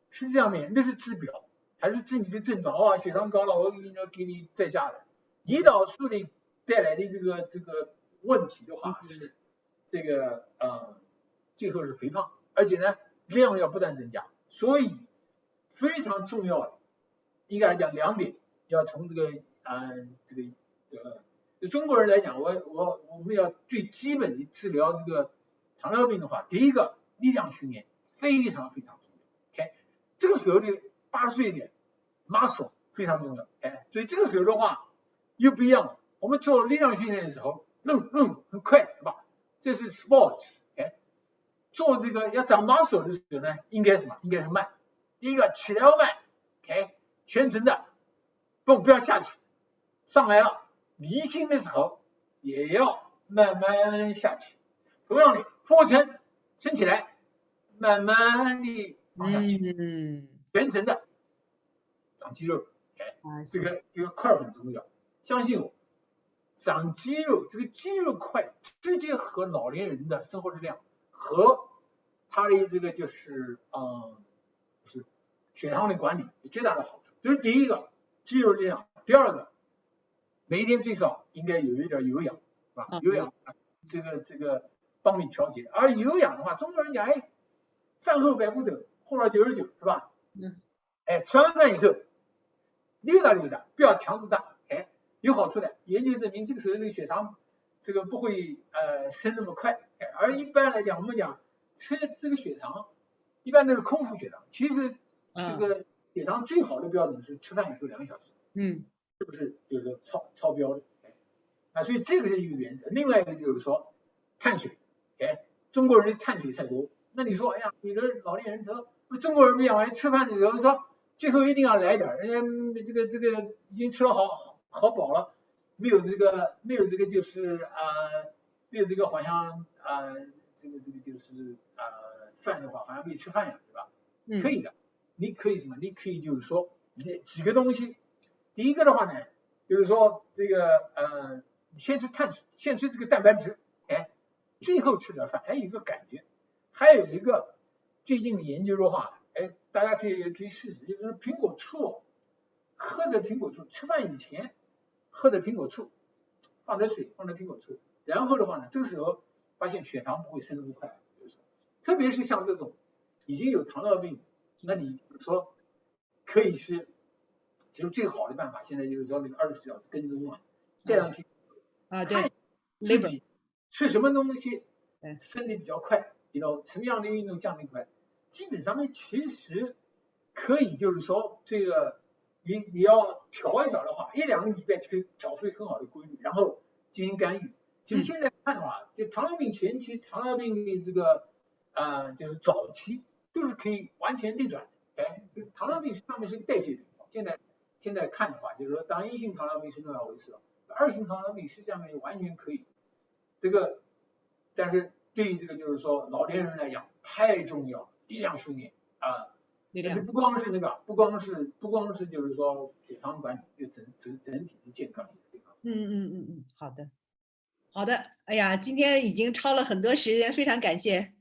实际上面那是治表，还是治你的症状。哇，血糖高了，我给你再加的。胰岛素的带来的这个问题的话是这个最后是肥胖，而且呢量要不断增加，所以非常重要的应该来讲2点，要从这个对中国人来讲，我们要最基本的治疗这个糖尿病的话，第一个力量训练非常非常重要。这个时候的80岁的 muscle 非常重要。所以这个时候的话又不一样了。我们做力量训练的时候，很快，对吧？这是 sports。做这个要长 muscle 的时候呢，应该什么？应该是慢。第一个起来要慢，全程的，不要下去，上来了。离心的时候也要慢慢下去，同样的俯卧撑撑起来，慢慢的放下去，全程的长肌肉，这个块很重要，相信我，长肌肉这个肌肉块直接和老年人的生活质量和他的这个就是血糖的管理有最大的好处。这是第一个肌肉力量，第二个。每一天最少应该有一点有氧，是吧？有氧，这个帮你调节。而有氧的话，中国人讲，饭后百步走，后边99，是吧？吃完饭以后溜达，不要强度大，有好处的。研究证明，这个时候这个血糖这个不会升那么快。而一般来讲，我们讲测这个血糖，一般都是空腹血糖。其实这个血糖最好的标准是吃饭以后2个小时。是不是就是说超标的？所以这个是一个原则。另外一个就是说碳水，中国人的碳水太多。那你说，你的老年人说，中国人不讲完吃饭的时候说，最后一定要来点，人家这个已经吃了好饱了，没有这个就是没有这个好像这个就是饭的话好像没吃饭一样，对吧？可以的，你可以什么？你可以就是说几个东西。第一个的话呢，就是说这个先吃碳水，先吃这个蛋白质，最后吃点饭，有个感觉。还有一个最近的研究的话，大家可以试试，就是苹果醋，喝的苹果醋，吃饭以前喝的苹果醋，放点水，放点苹果醋，然后的话呢，这个时候发现血糖不会升那么快，特别是像这种已经有糖尿病，那你说可以是。其实最好的办法，现在就是说那个24小时跟踪嘛，带上去对，自己吃什么东西升的比较快，什么样的运动降得快，基本上面其实可以就是说这个你要调一调的话，1-2个礼拜就可以找出很好的规律，然后进行干预。其实现在看的话，就糖尿病前期、糖尿病的这个就是早期都是可以完全逆转的。就是糖尿病上面是个代谢病，现在看的话，就是说，当1型糖尿病是重要回事了，2型糖尿病实际上面完全可以。这个，但是对于这个就是说老年人来讲太重要了，力量训练这不光是那个，不光是就是说血糖管理，就整体的健康。好的，哎呀，今天已经超了很多时间，非常感谢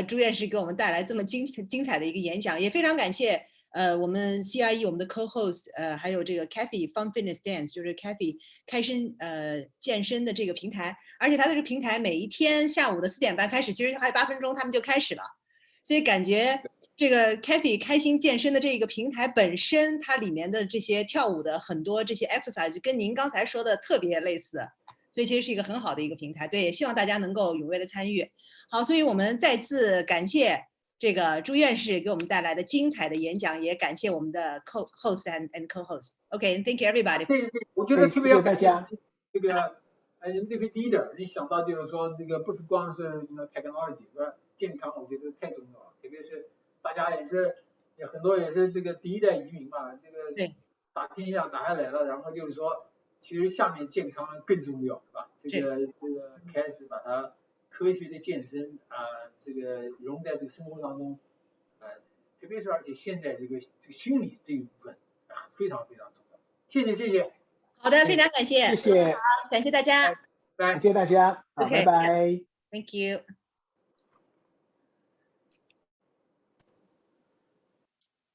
朱院士给我们带来这么精彩的一个演讲，也非常感谢。我们 CRE 我们的 co-host 还有这个 Kathy Fun Fitness Dance 就是 Kathy 开身健身的这个平台，而且它这个平台每一天下午的4点半开始，其实还有8分钟他们就开始了，所以感觉这个 Kathy 开心健身的这个平台本身，它里面的这些跳舞的很多这些 exercise 跟您刚才说的特别类似，所以其实是一个很好的一个平台。对，也希望大家能够踊跃的参与。好，所以我们再次感谢这个朱院士给我们带来的精彩的演讲，也感谢我们的 host and co-host。OK，thank you everybody。谢谢，我觉得特别谢要感谢谢大家。这个人这个 leader，你想到就是说这个不是光是technology，健康，我觉得太重要了，特别是大家也很多也是这个第一代移民嘛，这个对打天下打下来了，然后就是说，其实下面健康更重要，是吧？这个开始把它科学的健身这个融在这个生活当中，特别是而且现在这个心理这一部分非常非常重要。谢谢。好的，非常感谢，谢谢，好，感谢大家。拜。感谢大家，好， OK 拜拜。 Thank you。